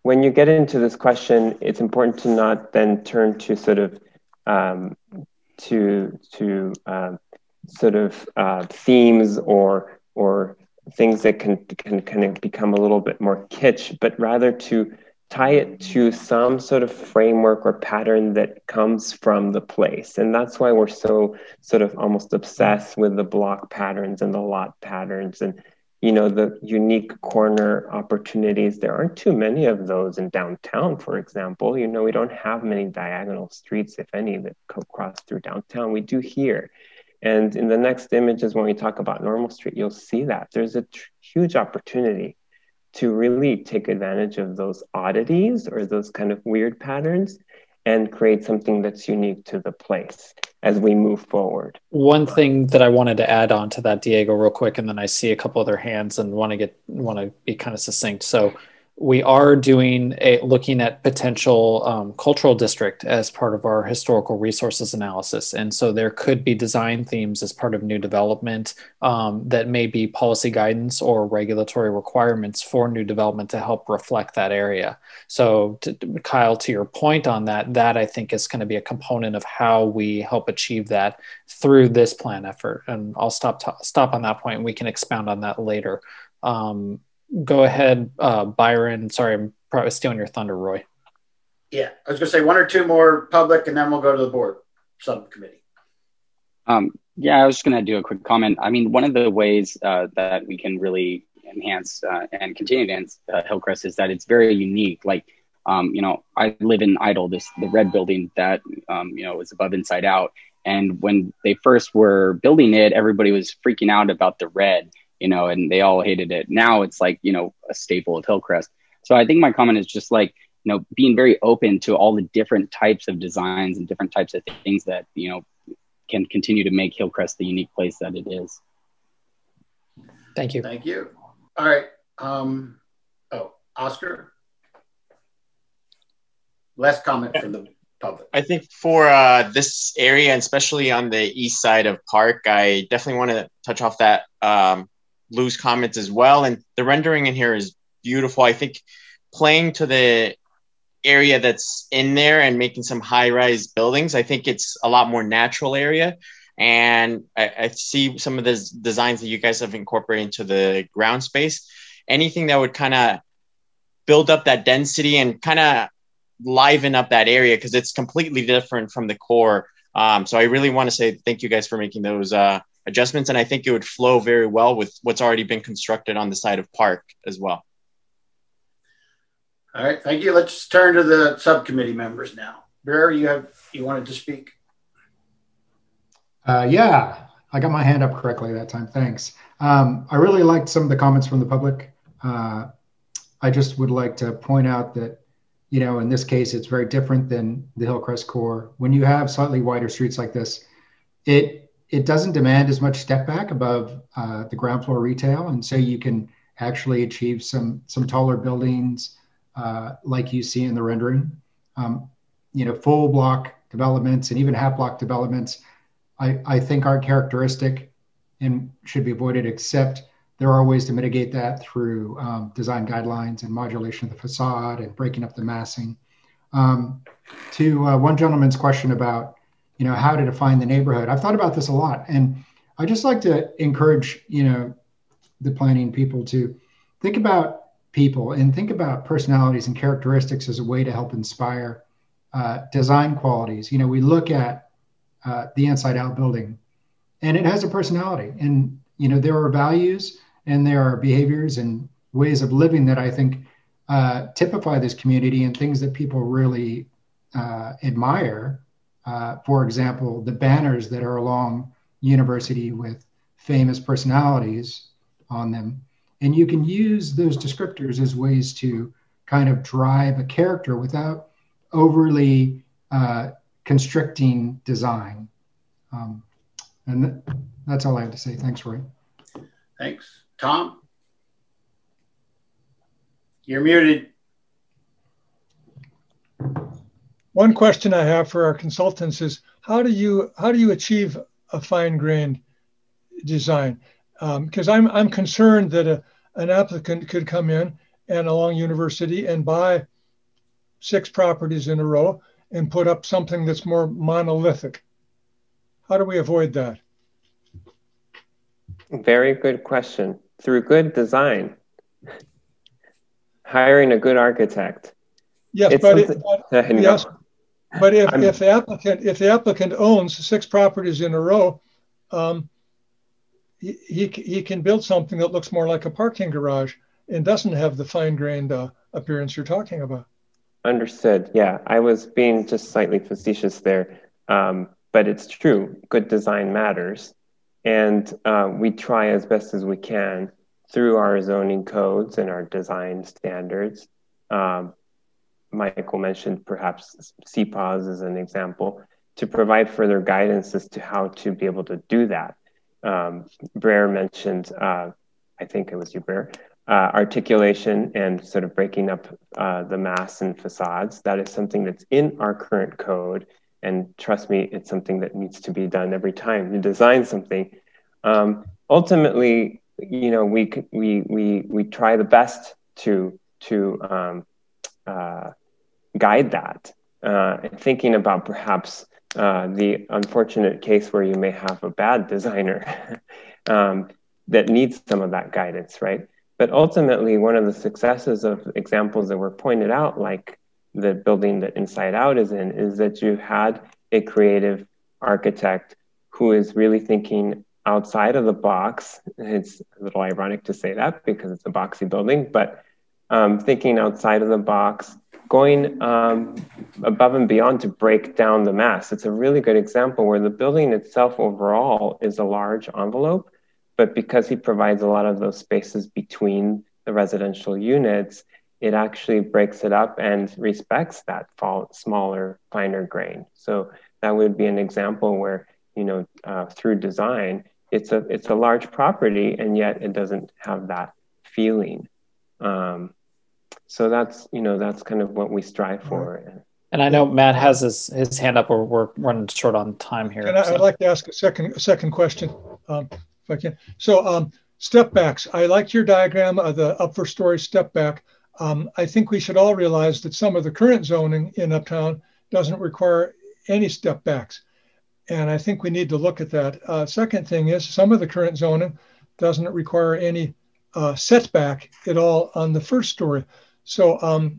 when you get into this question, it's important to not then turn to sort of themes or things that can become a little bit more kitsch, but rather to tie it to some sort of framework or pattern that comes from the place. And that's why we're so sort of almost obsessed with the block patterns and the lot patterns and, you know, the unique corner opportunities. There aren't too many of those in downtown, for example. You know, we don't have many diagonal streets, if any, that cross through downtown. We do here. And in the next images, when we talk about Normal Street, you'll see that there's a huge opportunity to really take advantage of those oddities or those kind of weird patterns and create something that's unique to the place as we move forward. One thing that I wanted to add on to that, Diego, real quick, and then I see a couple other hands and want to be kind of succinct. So we are looking at potential cultural district as part of our historical resources analysis. And so there could be design themes as part of new development that may be policy guidance or regulatory requirements for new development to help reflect that area. So Kyle, to your point on that I think is going to be a component of how we help achieve that through this plan effort. And I'll stop on that point and we can expound on that later. Go ahead, Byron. Sorry, I'm probably stealing your thunder, Roy. Yeah, I was going to say one or two more public, and then we'll go to the board subcommittee. Yeah, I was just going to do a quick comment. I mean, one of the ways that we can really enhance and continue to enhance Hillcrest is that it's very unique. Like, you know, I live in Idle, the red building that, you know, is above Inside Out. And when they first were building it, everybody was freaking out about the red, you know, and they all hated it. Now it's like, you know, a staple of Hillcrest. So I think my comment is just like, you know, being very open to all the different types of designs and different types of things that, you know, can continue to make Hillcrest the unique place that it is. Thank you. Thank you. All right. Oscar? Last comment from the public. I think for this area, and especially on the east side of Park, I definitely want to touch off that Lou's comments as well. And the rendering in here is beautiful. I think playing to the area that's in there and making some high-rise buildings, I think it's a lot more natural area. And I see some of the designs that you guys have incorporated into the ground space. Anything that would kind of build up that density and kind of liven up that area, because it's completely different from the core. So I really want to say thank you guys for making those adjustments. And I think it would flow very well with what's already been constructed on the side of Park as well. All right, thank you. Let's turn to the subcommittee members now. Bear, you wanted to speak? Yeah, I got my hand up correctly that time. Thanks. I really liked some of the comments from the public. I just would like to point out that in this case, it's very different than the Hillcrest core. When you have slightly wider streets like this, it doesn't demand as much step back above the ground floor retail, and so you can actually achieve some taller buildings like you see in the rendering. Full block developments and even half block developments, I think aren't characteristic and should be avoided, except there are ways to mitigate that through design guidelines and modulation of the facade and breaking up the massing. To one gentleman's question about, how to define the neighborhood, I've thought about this a lot, and I just like to encourage, the planning people to think about people and think about personalities and characteristics as a way to help inspire design qualities. We look at the inside out building, and it has a personality, and there are values and there are behaviors and ways of living that I think typify this community and things that people really admire. For example, the banners that are along University with famous personalities on them. And you can use those descriptors as ways to kind of drive a character without overly constricting design. And that's all I have to say. Thanks, Roy. Thanks. Tom? You're muted. One question I have for our consultants is, how do you achieve a fine-grained design? Because I'm concerned that an applicant could come in and along University and buy 6 properties in a row and put up something that's more monolithic. How do we avoid that? Very good question. Through good design, hiring a good architect. Yes, but if the applicant owns 6 properties in a row, he can build something that looks more like a parking garage and doesn't have the fine-grained appearance you're talking about. Understood. Yeah, I was being just slightly facetious there, but it's true. Good design matters, and we try as best as we can through our zoning codes and our design standards. Michael mentioned perhaps CPAWS as an example, to provide further guidance as to how to be able to do that. Brer mentioned, I think it was you, Brer, articulation and sort of breaking up the mass and facades. That is something that's in our current code. And trust me, it's something that needs to be done every time you design something. Ultimately, we try the best to guide that. Thinking about perhaps the unfortunate case where you may have a bad designer that needs some of that guidance, right? But ultimately, one of the successes of examples that were pointed out, like the building that Inside Out is in, is that you had a creative architect who is really thinking outside of the box. It's a little ironic to say that because it's a boxy building, but thinking outside of the box, going above and beyond to break down the mass. It's a really good example where the building itself overall is a large envelope, but because he provides a lot of those spaces between the residential units, it actually breaks it up and respects that smaller, finer grain. So that would be an example where, through design, it's a large property and yet it doesn't have that feeling. So that's kind of what we strive for. And I know Matt has his hand up, or we're running short on time here. And I'd like to ask a second question, if I can. So step backs. I liked your diagram of the upper story step back. I think we should all realize that some of the current zoning in Uptown doesn't require any step backs. And I think we need to look at that. Second thing is, some of the current zoning doesn't require any setback at all on the first story. So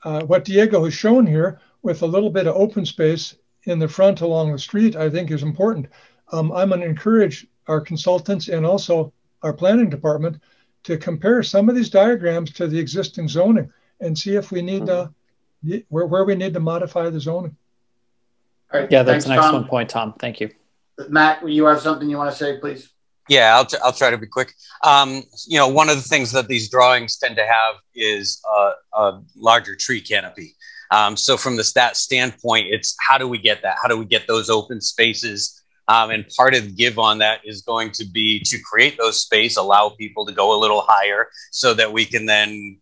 what Diego has shown here with a little bit of open space in the front along the street, I think is important. I'm going to encourage our consultants and also our planning department to compare some of these diagrams to the existing zoning and see if we need where we need to modify the zoning. All right, yeah, that's thanks, an excellent point, Tom. Thank you. Matt, you have something you want to say, please? Yeah, I'll try to be quick. One of the things that these drawings tend to have is a larger tree canopy. So from that standpoint, it's how do we get that? How do we get those open spaces? And part of the give on that is going to be to create those space, allow people to go a little higher so that we can then,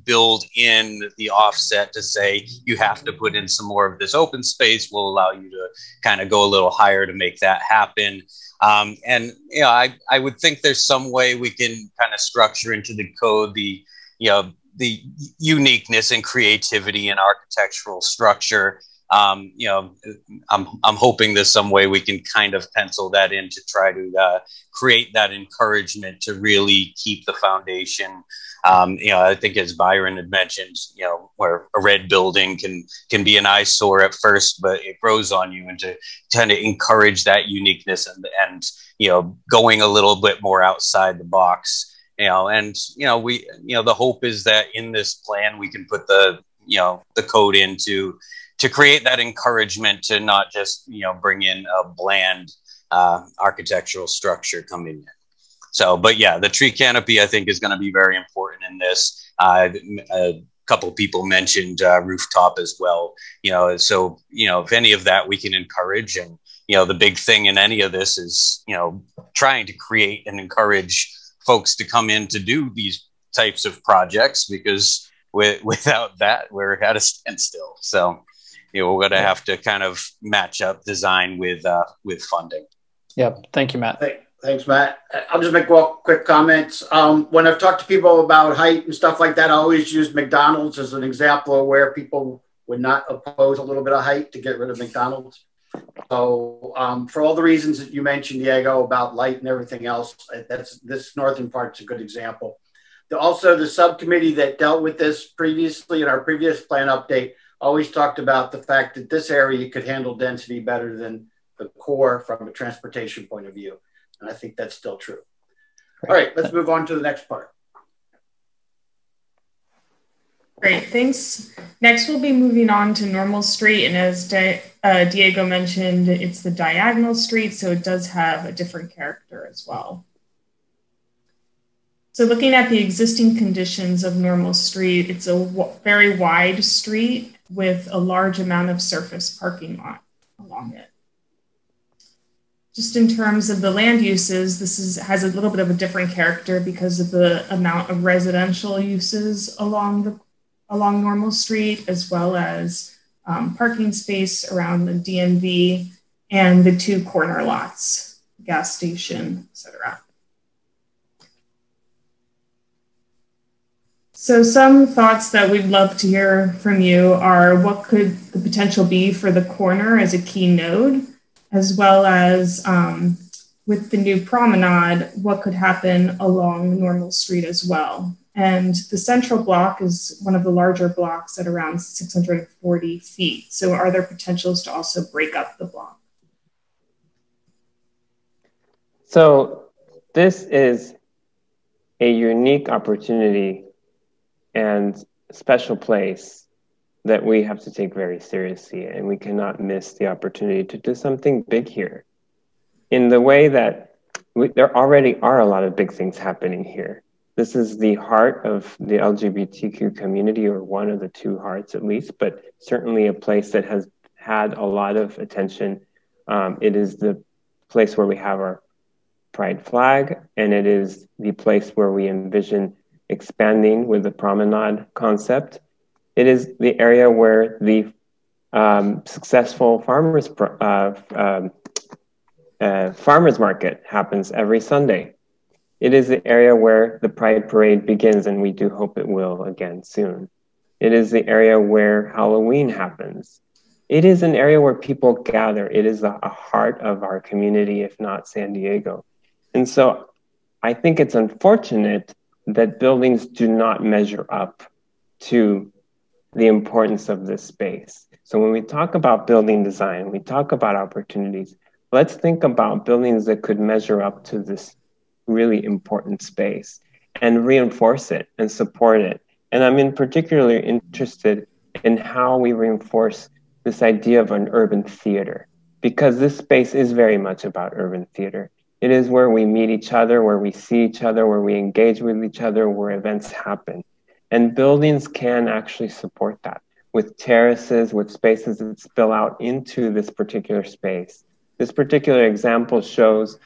build in the offset to say, you have to put in some more of this open space. Will allow you to kind of go a little higher to make that happen. I would think there's some way we can kind of structure into the code the uniqueness and creativity and architectural structure. I'm hoping there's some way we can kind of pencil that in to try to create that encouragement to really keep the foundation. I think as Byron had mentioned, where a red building can be an eyesore at first, but it grows on you, and to kind of encourage that uniqueness and going a little bit more outside the box. The hope is that in this plan we can put the code into to create that encouragement to not just bring in a bland architectural structure coming in. So, but yeah, the tree canopy I think is going to be very important in this. A couple of people mentioned rooftop as well. So if any of that we can encourage, and the big thing in any of this is trying to create and encourage folks to come in to do these types of projects, because without that we're at a standstill. So we're going to have to kind of match up design with funding. Yep. Thank you, Matt. Thanks, Matt. I'll just make quick comments. When I've talked to people about height and stuff like that, I always use McDonald's as an example of where people would not oppose a little bit of height to get rid of McDonald's. So for all the reasons that you mentioned, Diego, about light and everything else, this northern part's a good example. Also, the subcommittee that dealt with this previously in our previous plan update always talked about the fact that this area could handle density better than the core from a transportation point of view. And I think that's still true. All right, let's move on to the next part. Great, thanks. Next, we'll be moving on to Normal Street. And as Diego mentioned, it's the diagonal street, so it does have a different character as well. So looking at the existing conditions of Normal Street, it's a very wide street with a large amount of surface parking lot along it. Just in terms of the land uses, this has a little bit of a different character because of the amount of residential uses along Normal Street, as well as parking space around the DMV and the 2 corner lots, gas station, etc. So some thoughts that we'd love to hear from you are what could the potential be for the corner as a key node, as well as with the new promenade, what could happen along Normal Street as well. And the central block is one of the larger blocks at around 640 feet. So are there potentials to also break up the block? So this is a unique opportunity and special place that we have to take very seriously, and we cannot miss the opportunity to do something big here in the way that there already are a lot of big things happening here. This is the heart of the LGBTQ community, or one of the 2 hearts at least, but certainly a place that has had a lot of attention. It is the place where we have our pride flag, and it is the place where we envision expanding with the promenade concept. It is the area where the successful farmers market happens every Sunday. It is the area where the Pride Parade begins, and we do hope it will again soon. It is the area where Halloween happens. It is an area where people gather. It is a heart of our community, if not San Diego. And so I think it's unfortunate that buildings do not measure up to the importance of this space. So when we talk about building design, we talk about opportunities, let's think about buildings that could measure up to this really important space and reinforce it and support it. And I'm particularly interested in how we reinforce this idea of an urban theater, because this space is very much about urban theater. It is where we meet each other, where we see each other, where we engage with each other, where events happen. And buildings can actually support that. with terraces, with spaces that spill out into this particular space. This particular example shows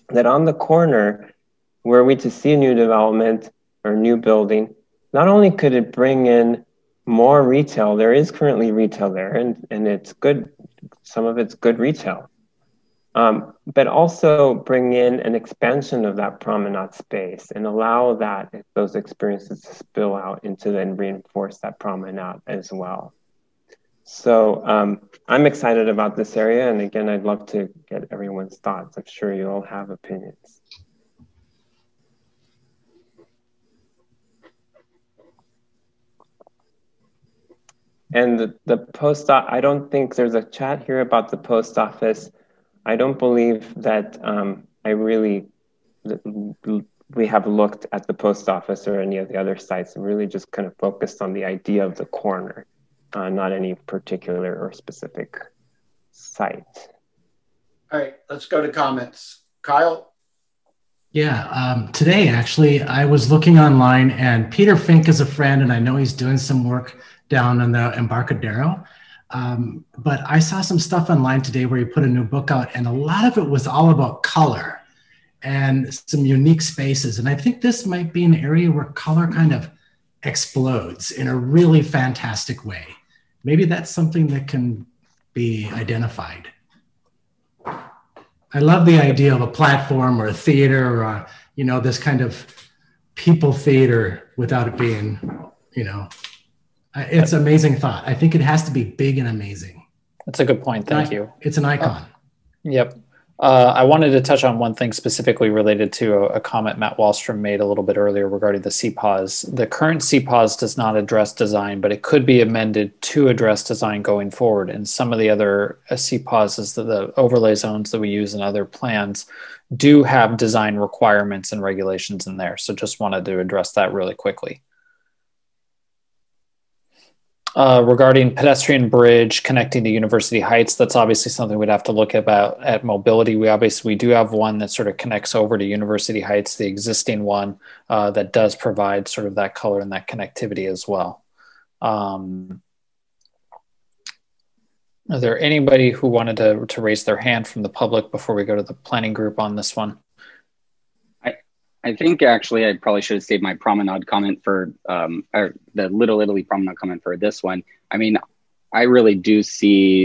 that on the corner, were we to see a new development or new building, not only could it bring in more retail, there is currently retail there, and it's good, some of it's good retail, but also bring in an expansion of that promenade space and allow those experiences to spill out into then reinforce that promenade as well. So I'm excited about this area, and again, I'd love to get everyone's thoughts. I'm sure you all have opinions. And the post, I don't think there's a chat here about the post office. I don't believe that we have looked at the post office or any of the other sites, and really just kind of focused on the idea of the corner, not any particular or specific site. All right, let's go to comments. Kyle? Yeah, today actually, I was looking online, and Peter Fink is a friend, and I know he's doing some work down in the Embarcadero. But I saw some stuff online today where he put a new book out, and a lot of it was all about color and some unique spaces. And I think this might be an area where color kind of explodes in a really fantastic way. Maybe that's something that can be identified. I love the idea of a platform or a theater or, you know, this kind of people theater without it being, you know, it's an amazing thought. I think it has to be big and amazing. That's a good point. Thank you. It's an icon. Yep. I wanted to touch on one thing specifically related to a comment Matt Wallstrom made a little bit earlier regarding the CPAWS. The current CPAWS does not address design, but it could be amended to address design going forward. And some of the other CPAWS, the overlay zones that we use in other plans, do have design requirements and regulations in there. So just wanted to address that really quickly. Regarding pedestrian bridge connecting to University Heights, that's obviously something we'd have to look at mobility. We do have one that sort of connects over to University Heights, the existing one that does provide sort of that color and that connectivity as well. Are there anybody who wanted to raise their hand from the public before we go to the planning group on this one? I think actually I probably should have saved my promenade comment for, or the Little Italy promenade comment for this one. I mean, I really do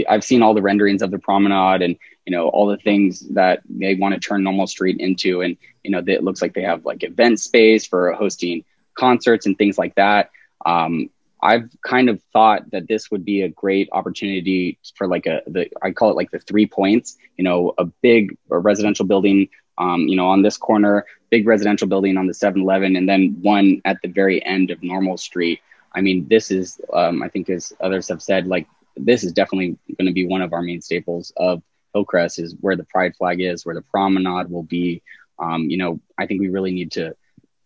I've seen all the renderings of the promenade and, you know, all the things that they want to turn Normal Street into. And, you know, it looks like they have like event space for hosting concerts and things like that. I've kind of thought that this would be a great opportunity for like I call it like the 3 points, you know, a big residential building, you know, on this corner, big residential building on the 7-Eleven, and then one at the very end of Normal Street. I mean, this is, I think as others have said, like, this is definitely going to be one of our main staples of Hillcrest, is where the pride flag is, where the promenade will be. You know, I think we really need to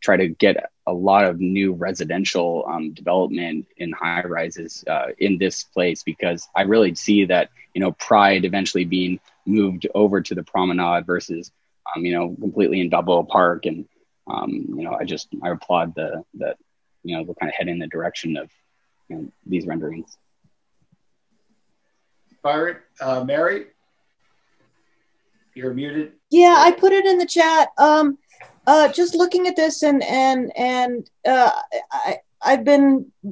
try to get a lot of new residential development in high rises in this place, because I really see that, you know, pride eventually being moved over to the promenade versus, you know, completely in Balboa Park. And, you know, I applaud that, you know, we're kind of heading in the direction of, you know, these renderings. Byron, Mary, you're muted. Yeah, I put it in the chat. Just looking at this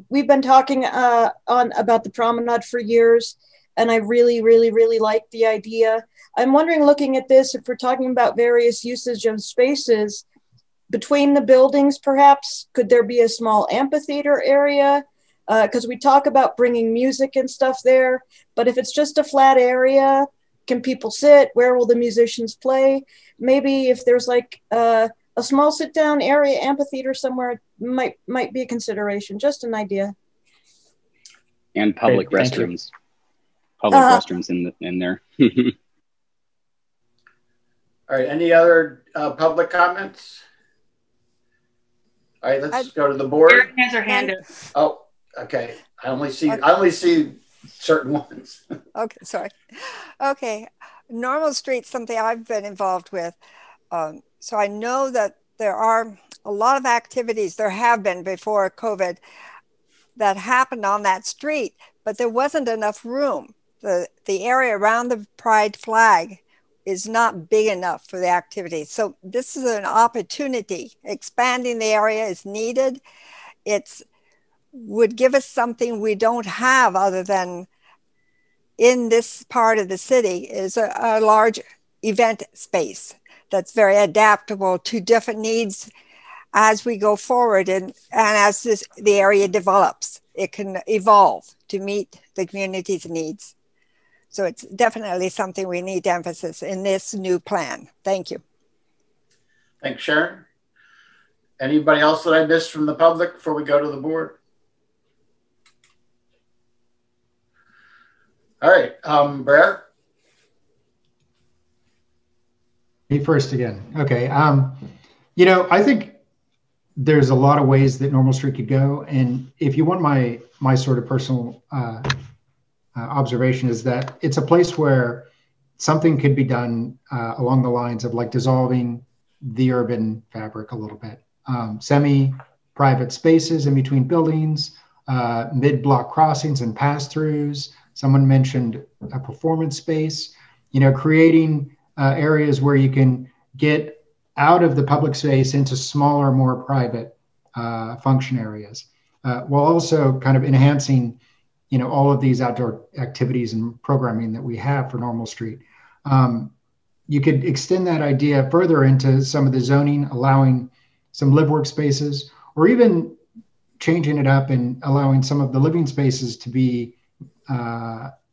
we've been talking about the promenade for years, and I really like the idea. I'm wondering, looking at this, if we're talking about various usage of spaces between the buildings, perhaps, could there be a small amphitheater area? Because we talk about bringing music and stuff there, but if it's just a flat area, can people sit? Where will the musicians play? Maybe if there's like a small sit-down area, amphitheater somewhere, might be a consideration. Just an idea. And public restrooms. Public restrooms in there. All right. Any other public comments? All right. Let's go to the board. Erin has her hand up. Oh, okay. I only see certain ones. Okay, sorry. Okay, Normal Street's something I've been involved with. So I know that there are a lot of activities, there have been before COVID, that happened on that street, but there wasn't enough room. The area around the pride flag is not big enough for the activity. So this is an opportunity. Expanding the area is needed. It would give us something we don't have other than in this part of the city is a large event space that's very adaptable to different needs as we go forward and as the area develops. It can evolve to meet the community's needs. So it's definitely something we need to emphasize in this new plan. Thank you. Thanks, Sharon. Anybody else that I missed from the public before we go to the board? All right, Brer. Me first again. Okay. You know, I think there's a lot of ways that Normal Street could go, and if you want my sort of personal observation, is that it's a place where something could be done along the lines of like dissolving the urban fabric a little bit, semi-private spaces in between buildings, mid-block crossings and pass-throughs. Someone mentioned a performance space, you know, creating areas where you can get out of the public space into smaller, more private function areas, while also kind of enhancing, you know, all of these outdoor activities and programming that we have for Normal Street. You could extend that idea further into some of the zoning, allowing some live work spaces, or even changing it up and allowing some of the living spaces to be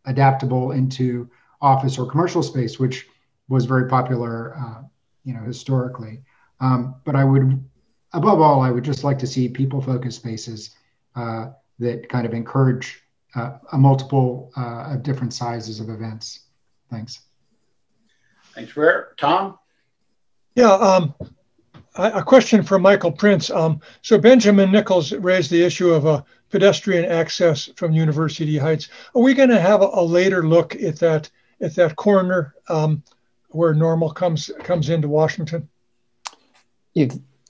adaptable into office or commercial space, which was very popular, you know, historically. But I would, above all, I would just like to see people-focused spaces that kind of encourage a multiple of different sizes of events. Thanks. Thanks, Brer. Tom? Yeah, a question for Michael Prince. So Benjamin Nichols raised the issue of pedestrian access from University Heights. Are we going to have a later look at that corner where Normal comes into Washington?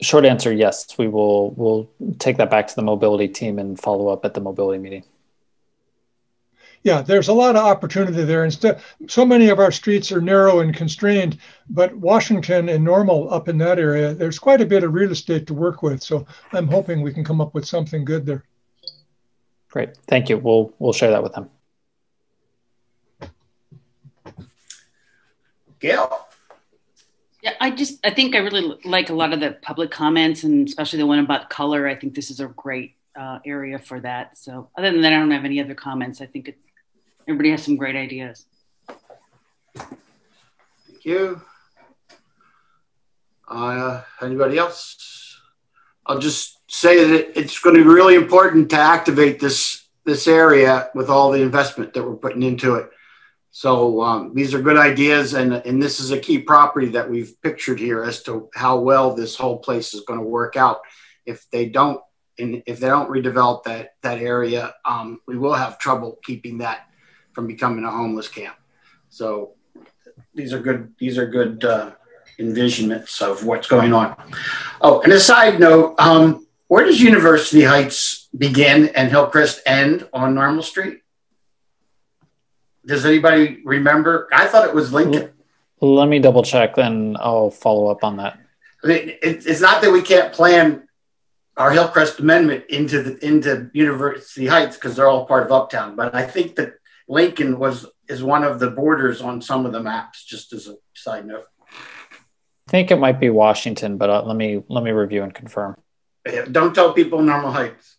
Short answer, yes. We'll take that back to the mobility team and follow up at the mobility meeting. Yeah, there's a lot of opportunity there. Instead, so many of our streets are narrow and constrained, but Washington and Normal up in that area, there's quite a bit of real estate to work with. So I'm hoping we can come up with something good there. Great, thank you. We'll share that with them. Gail? Yeah, I think I really like a lot of the public comments, and especially the one about color. I think this is a great area for that. So other than that, I don't have any other comments. I think everybody has some great ideas. Thank you. Anybody else? I'll just say that it's going to be really important to activate this area with all the investment that we're putting into it. So these are good ideas, and this is a key property that we've pictured here as to how well this whole place is going to work out. If they don't redevelop that area, we will have trouble keeping that from becoming a homeless camp. So these are good envisionments of what's going on. Oh, and a side note, where does University Heights begin and Hillcrest end on Normal Street? Does anybody remember? I thought it was Lincoln. Let me double check, then I'll follow up on that. I mean, it's not that we can't plan our Hillcrest Amendment into University Heights because they're all part of Uptown, but I think that Lincoln is one of the borders on some of the maps, just as a side note. I think it might be Washington, but let me review and confirm. Yeah, don't tell people in Normal Heights.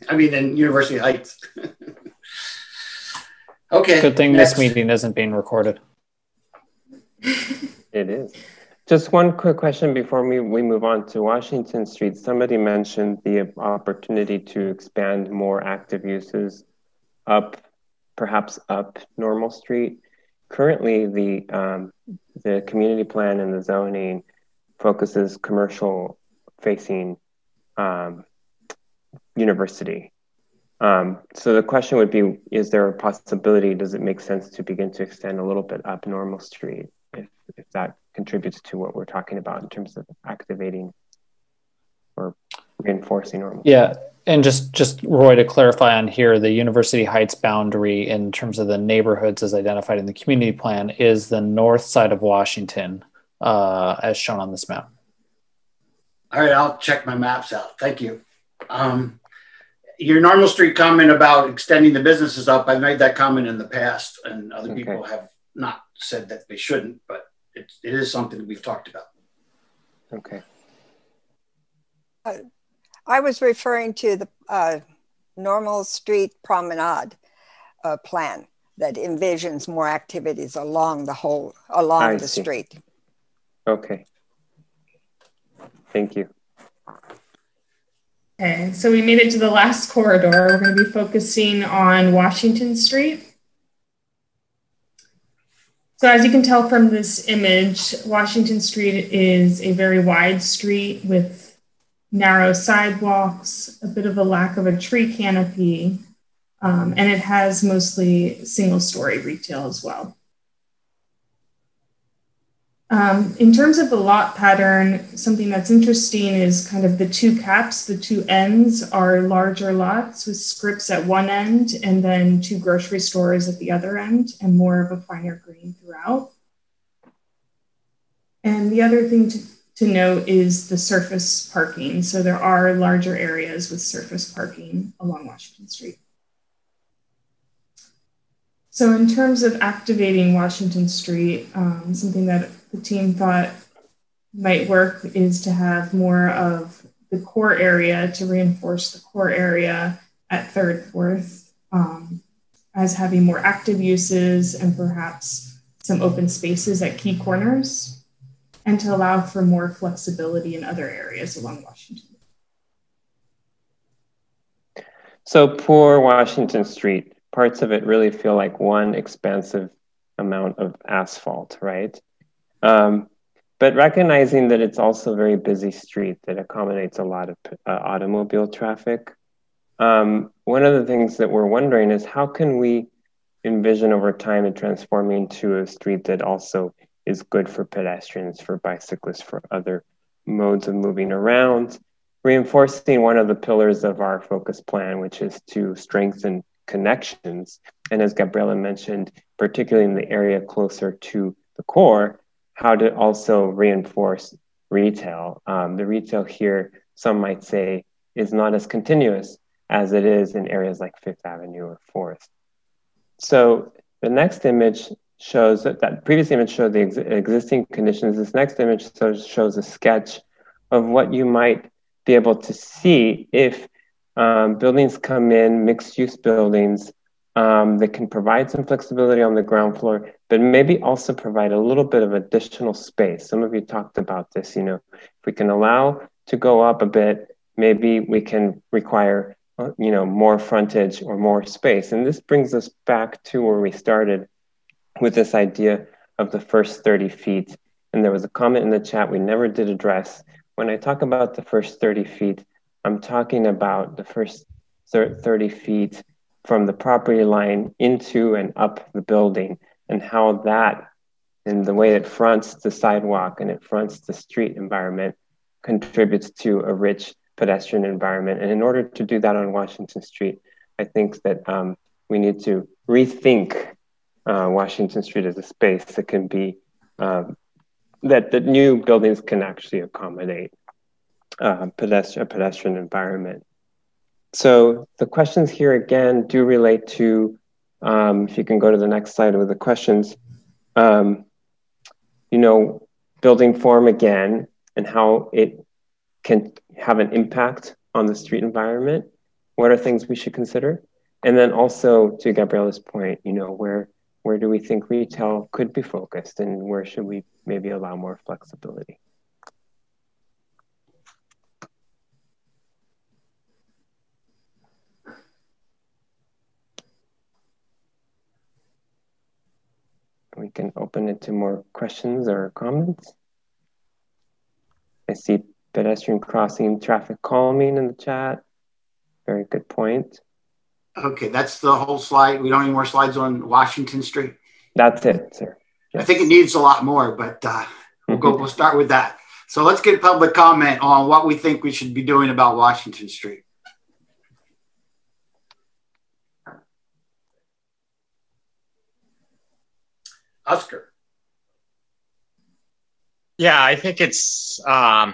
I mean, in University Heights. Okay. Good thing this meeting isn't being recorded. It is. Just one quick question before we move on to Washington Street. Somebody mentioned the opportunity to expand more active uses perhaps up Normal Street. Currently, the community plan and the zoning focuses commercial facing university. So the question would be, is there a possibility, does it make sense to begin to extend a little bit up Normal Street if that contributes to what we're talking about in terms of activating or reinforcing Normal? Yeah, And just Roy, to clarify on here, the University Heights boundary in terms of the neighborhoods as identified in the community plan is the north side of Washington, as shown on this map. All right, I'll check my maps out. Thank you. Your normal street comment about extending the businesses up, I've made that comment in the past, and other people have not said that they shouldn't, but it is something that we've talked about. Okay. I was referring to the normal street promenade plan that envisions more activities along the street. Okay. Thank you. Okay, so we made it to the last corridor. We're going to be focusing on Washington Street. So as you can tell from this image, Washington Street is a very wide street with narrow sidewalks, a bit of a lack of a tree canopy, and it has mostly single-story retail as well. In terms of the lot pattern, something that's interesting is kind of the two caps. The two ends are larger lots with scripts at one end and then two grocery stores at the other end and more of a finer green throughout. And the other thing to note is the surface parking. So there are larger areas with surface parking along Washington Street. So in terms of activating Washington Street, something that the team thought might work is to have more of the core area, to reinforce the core area at 3rd, 4th, as having more active uses and perhaps some open spaces at key corners, and to allow for more flexibility in other areas along Washington. So for Washington Street, parts of it really feel like one expansive amount of asphalt, right? But recognizing that it's also a very busy street that accommodates a lot of automobile traffic. One of the things that we're wondering is how can we envision over time and transforming to a street that also is good for pedestrians, for bicyclists, for other modes of moving around, reinforcing one of the pillars of our focus plan, which is to strengthen connections. And as Gabriela mentioned, particularly in the area closer to the core, how to also reinforce retail. The retail here, some might say, is not as continuous as it is in areas like Fifth Avenue or Fourth. So the next image shows that previous image showed the existing conditions. This next image shows a sketch of what you might be able to see if buildings come in, mixed-use buildings, that can provide some flexibility on the ground floor, but maybe also provide a little bit of additional space. Some of you talked about this, if we can allow to go up a bit, maybe we can require, more frontage or more space. And this brings us back to where we started with this idea of the first 30 feet. And there was a comment in the chat we never did address. When I talk about the first 30 feet, I'm talking about the first 30 feet from the property line into and up the building, and how that, and the way it fronts the sidewalk and it fronts the street environment, contributes to a rich pedestrian environment. And in order to do that on Washington Street, I think that we need to rethink Washington Street as a space that can be, that the new buildings can actually accommodate a pedestrian environment. So the questions here again do relate to, if you can go to the next slide with the questions, building form again, and how it can have an impact on the street environment. What are things we should consider? And then also to Gabriela's point, where do we think retail could be focused, and where should we maybe allow more flexibility? We can open it to more questions or comments. I see pedestrian crossing, traffic calming in the chat. Very good point. Okay, that's the whole slide. We don't need more slides on Washington Street. That's it, sir. Yes. I think it needs a lot more, but we'll start with that. So let's get public comment on what we think we should be doing about Washington Street. Oscar. Yeah, I think it's a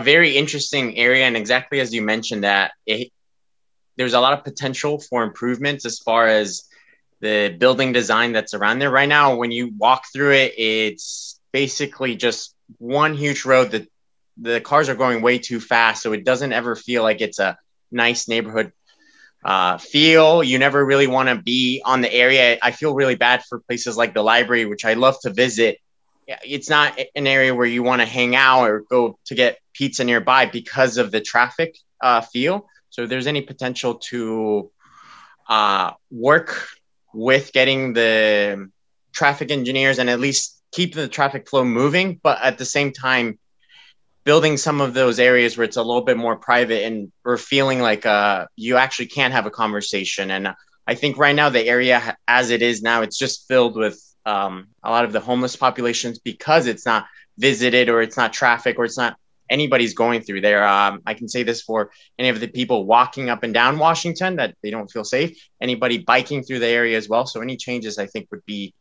very interesting area, and exactly as you mentioned that there's a lot of potential for improvements as far as the building design that's around there. Right now, when you walk through it, it's basically just one huge road that the cars are going way too fast, so it doesn't ever feel like it's a nice neighborhood feel. You never really want to be on the area. I feel really bad for places like the library, which I love to visit. It's not an area where you want to hang out or go to get pizza nearby because of the traffic feel. So if there's any potential to work with getting the traffic engineers and at least keep the traffic flow moving, but at the same time, building some of those areas where it's a little bit more private and we're feeling like you actually can have a conversation. And I think right now the area as it is now, it's just filled with a lot of the homeless populations because it's not visited or it's not traffic or it's not anybody's going through there. I can say this for any of the people walking up and down Washington that they don't feel safe, anybody biking through the area as well. So any changes I think would be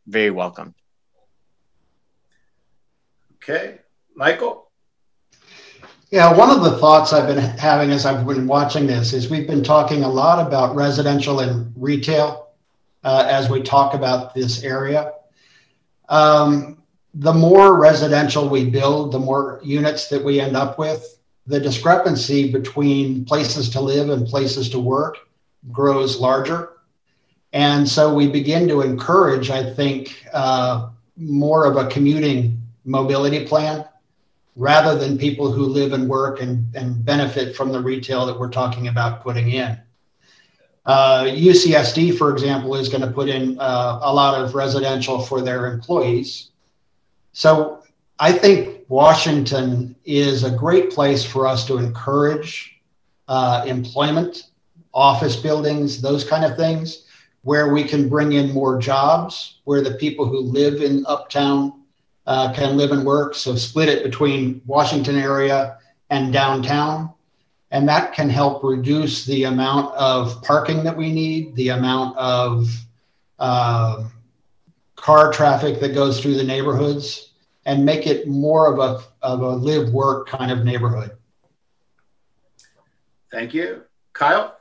very welcome. Okay. Michael? Yeah, one of the thoughts I've been having as I've been watching this is we've been talking a lot about residential and retail as we talk about this area. The more residential we build, the more units that we end up with. The discrepancy between places to live and places to work grows larger. And so we begin to encourage, I think, more of a commuting mobility plan, rather than people who live and work and benefit from the retail that we're talking about putting in. UCSD, for example, is going to put in a lot of residential for their employees. So I think Washington is a great place for us to encourage employment, office buildings, those kind of things, where we can bring in more jobs, where the people who live in Uptown can live and work. So split it between Washington area and downtown. And that can help reduce the amount of parking that we need, the amount of car traffic that goes through the neighborhoods, and make it more of a live work kind of neighborhood. Thank you. Kyle?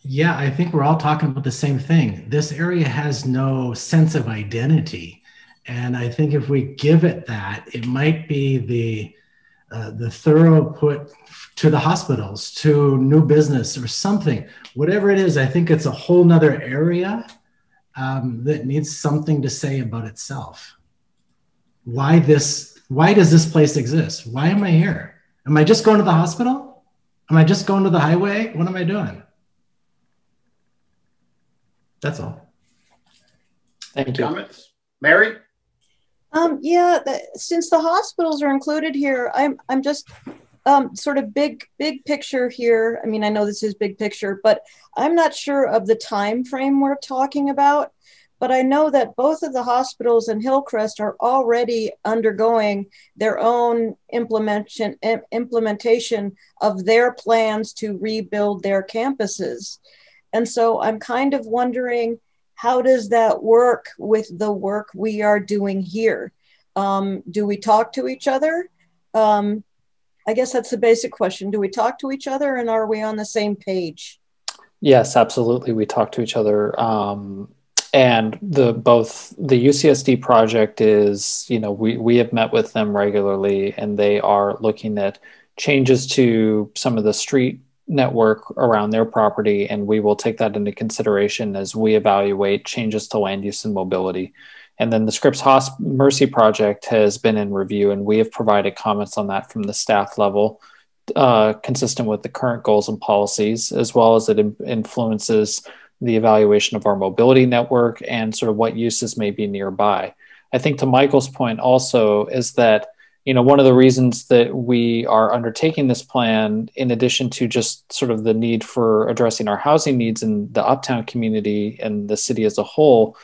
Yeah, I think we're all talking about the same thing. This area has no sense of identity. And I think if we give it that, it might be the thorough put to the hospitals, to new business or something. Whatever it is, I think it's a whole nother area that needs something to say about itself. Why does this place exist? Why am I here? Am I just going to the hospital? Am I just going to the highway? What am I doing? That's all. Thank you. Comments? Mary? Yeah, since the hospitals are included here, I'm just sort of big picture here. I mean, I know this is big picture, but I'm not sure of the time frame we're talking about. But I know that both of the hospitals and Hillcrest are already undergoing their own implementation of their plans to rebuild their campuses. And so I'm kind of wondering, how does that work with the work we are doing here? Do we talk to each other? I guess that's the basic question. Do we talk to each other and are we on the same page? Yes, absolutely. We talk to each other. And both the UCSD project is, we have met with them regularly and they are looking at changes to some of the street network around their property, and we will take that into consideration as we evaluate changes to land use and mobility. And then the Scripps Mercy project has been in review, and we have provided comments on that from the staff level, consistent with the current goals and policies, as well as it influences the evaluation of our mobility network and sort of what uses may be nearby. I think to Michael's point also is that one of the reasons that we are undertaking this plan, in addition to just sort of the need for addressing our housing needs in the Uptown community and the city as a whole,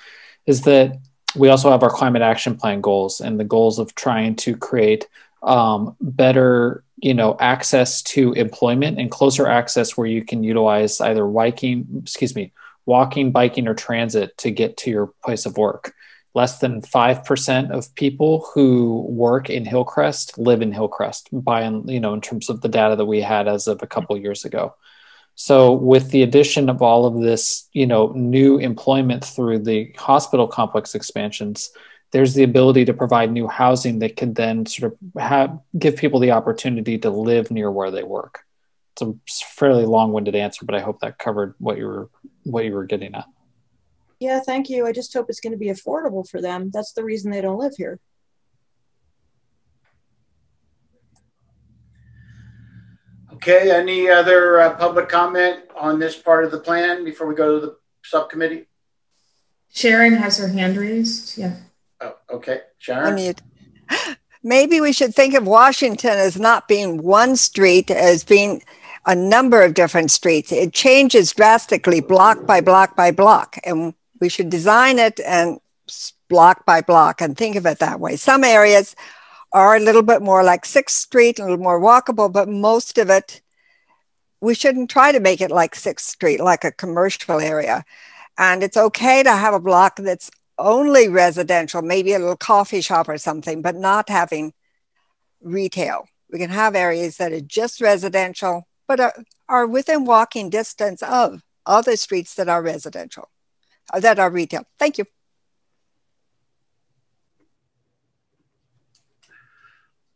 is that we also have our climate action plan goals and the goals of trying to create better, access to employment and closer access where you can utilize either walking, biking, or transit to get to your place of work. Less than 5% of people who work in Hillcrest live in Hillcrest in terms of the data that we had as of a couple of years ago. So with the addition of all of this, new employment through the hospital complex expansions, there's the ability to provide new housing that could then sort of give people the opportunity to live near where they work. It's a fairly long-winded answer, but I hope that covered what you were getting at. Yeah, thank you. I just hope it's going to be affordable for them. That's the reason they don't live here. Okay, any other public comment on this part of the plan before we go to the subcommittee? Sharon has her hand raised. Yeah. Oh, okay, Sharon. Maybe we should think of Washington as not being one street, as being a number of different streets. It changes drastically block by block by block, and we should design it and block by block and think of it that way. Some areas are a little bit more like 6th Street, a little more walkable, but most of it, we shouldn't try to make it like 6th Street, like a commercial area. And it's okay to have a block that's only residential, maybe a little coffee shop or something, but not having retail. We can have areas that are just residential, but are within walking distance of other streets that are residential, that are retail. Thank you.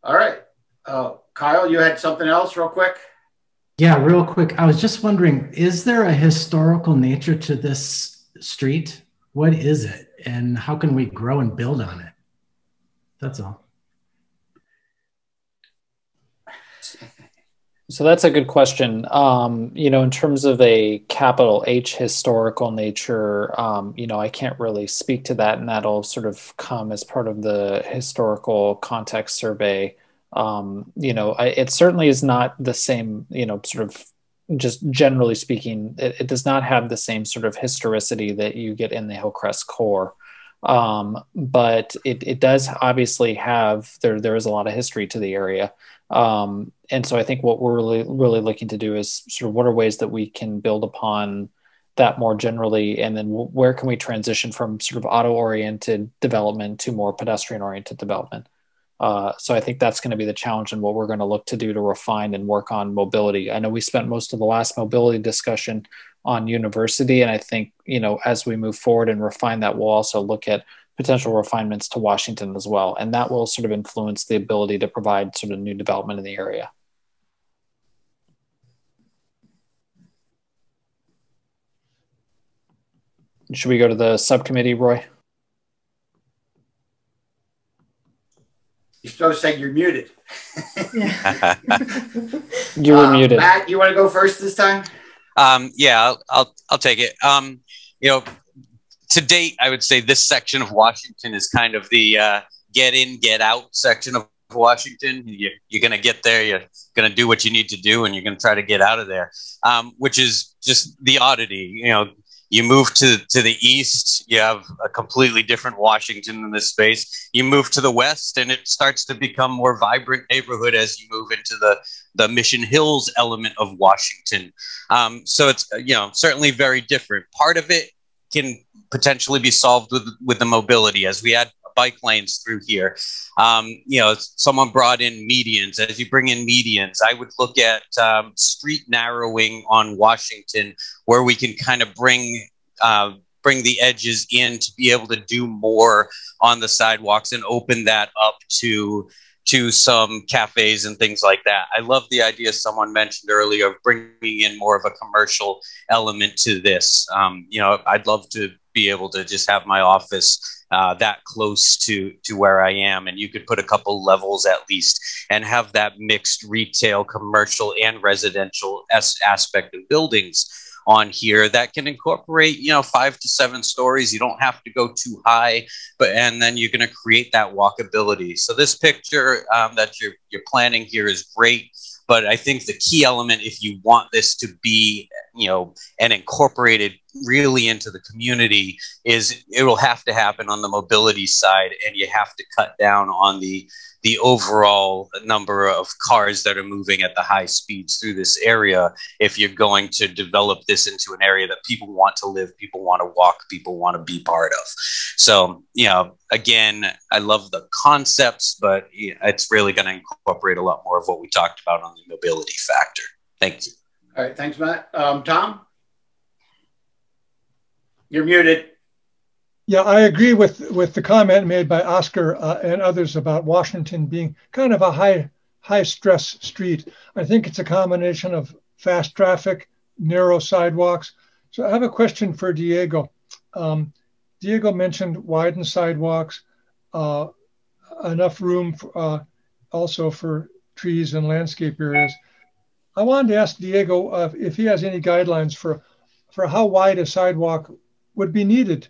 All right. Kyle, you had something else real quick? Yeah, real quick. I was just wondering, is there a historical nature to this street? What is it? And how can we grow and build on it? That's all. So that's a good question. In terms of a capital H historical nature, I can't really speak to that, and that'll sort of come as part of the historical context survey. It certainly is not the same, sort of just generally speaking, it does not have the same sort of historicity that you get in the Hillcrest core. But it does obviously have, there is a lot of history to the area. And so I think what we're really looking to do is sort of what are ways that we can build upon that more generally, and then where can we transition from sort of auto-oriented development to more pedestrian-oriented development. So I think that's going to be the challenge and what we're going to look to do to refine and work on mobility. I know we spent most of the last mobility discussion on university, and I think, as we move forward and refine that, we'll also look at potential refinements to Washington as well. And that will sort of influence the ability to provide sort of new development in the area. Should we go to the subcommittee, Roy? You're supposed to say you're muted. You were muted. Matt, you want to go first this time? Yeah, I'll take it. To date, I would say this section of Washington is kind of the get in, get out section of Washington. You're going to get there, you're going to do what you need to do, and you're going to try to get out of there, which is just the oddity. You move to the east, you have a completely different Washington in this space. You move to the west, and it starts to become more vibrant neighborhood as you move into the Mission Hills element of Washington. So it's certainly very different. Part of it can potentially be solved with the mobility as we add bike lanes through here. Someone brought in medians. As you bring in medians, I would look at street narrowing on Washington, where we can kind of bring the edges in to be able to do more on the sidewalks and open that up to some cafes and things like that. I love the idea someone mentioned earlier of bringing in more of a commercial element to this. I'd love to be able to just have my office that close to where I am, and you could put a couple levels at least and have that mixed retail, commercial, and residential aspect of buildings on here that can incorporate 5 to 7 stories. You don't have to go too high, and then you're going to create that walkability. So this picture that you're planning here is great. But I think the key element, if you want this to be, an incorporated really into the community is it will have to happen on the mobility side, and you have to cut down on the overall number of cars that are moving at the high speeds through this area if you're going to develop this into an area that people want to live, people want to walk, people want to be part of. So, you know, again, I love the concepts, but it's really going to incorporate a lot more of what we talked about on the mobility factor. Thank you. All right, thanks, Matt. Tom? You're muted. Yeah, I agree with the comment made by Oscar and others about Washington being kind of a high stress street. I think it's a combination of fast traffic, narrow sidewalks. So I have a question for Diego. Diego mentioned widened sidewalks, enough room for, also for trees and landscape areas. I wanted to ask Diego if he has any guidelines for how wide a sidewalk would be needed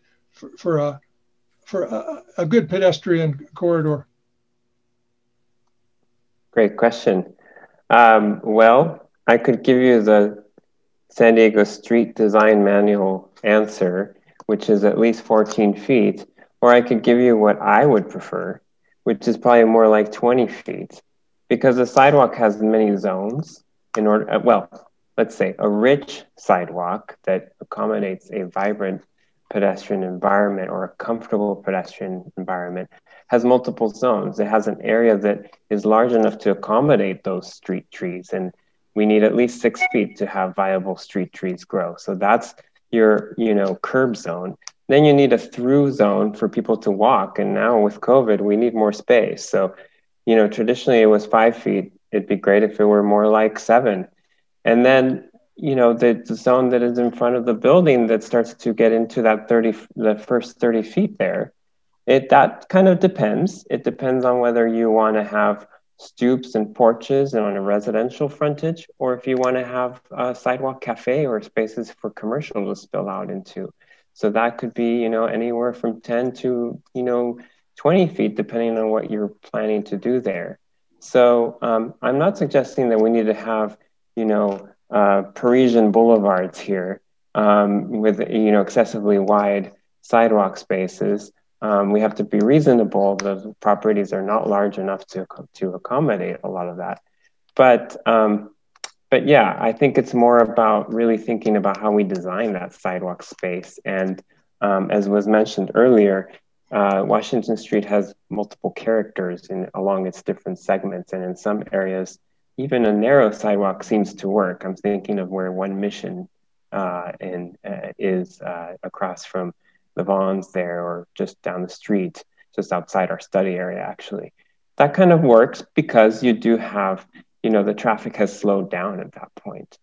for a good pedestrian corridor. Great question. Well, I could give you the San Diego Street Design Manual answer, which is at least 14 feet, or I could give you what I would prefer, which is probably more like 20 feet, because the sidewalk has many zones. In order, well, let's say a rich sidewalk that accommodates a vibrant pedestrian environment or a comfortable pedestrian environment has multiple zones. It has an area that is large enough to accommodate those street trees, and we need at least 6 feet to have viable street trees grow. So that's your, curb zone. Then you need a through zone for people to walk, and now with COVID, we need more space. So, traditionally it was 5 feet. It'd be great if it were more like 7. And then, the zone that is in front of the building that starts to get into the first 30 feet there, that kind of depends. It depends on whether you want to have stoops and porches and on a residential frontage, or if you want to have a sidewalk cafe or spaces for commercial to spill out into. So that could be, anywhere from 10 to, 20 feet, depending on what you're planning to do there. So I'm not suggesting that we need to have, Parisian boulevards here with, excessively wide sidewalk spaces. We have to be reasonable. The properties are not large enough to accommodate a lot of that. But yeah, I think it's more about really thinking about how we design that sidewalk space. And as was mentioned earlier, Washington Street has multiple characters along its different segments. And in some areas, even a narrow sidewalk seems to work. I'm thinking of where One Mission is across from the Vons there, or just down the street, just outside our study area, actually. That kind of works because you do have, the traffic has slowed down at that point.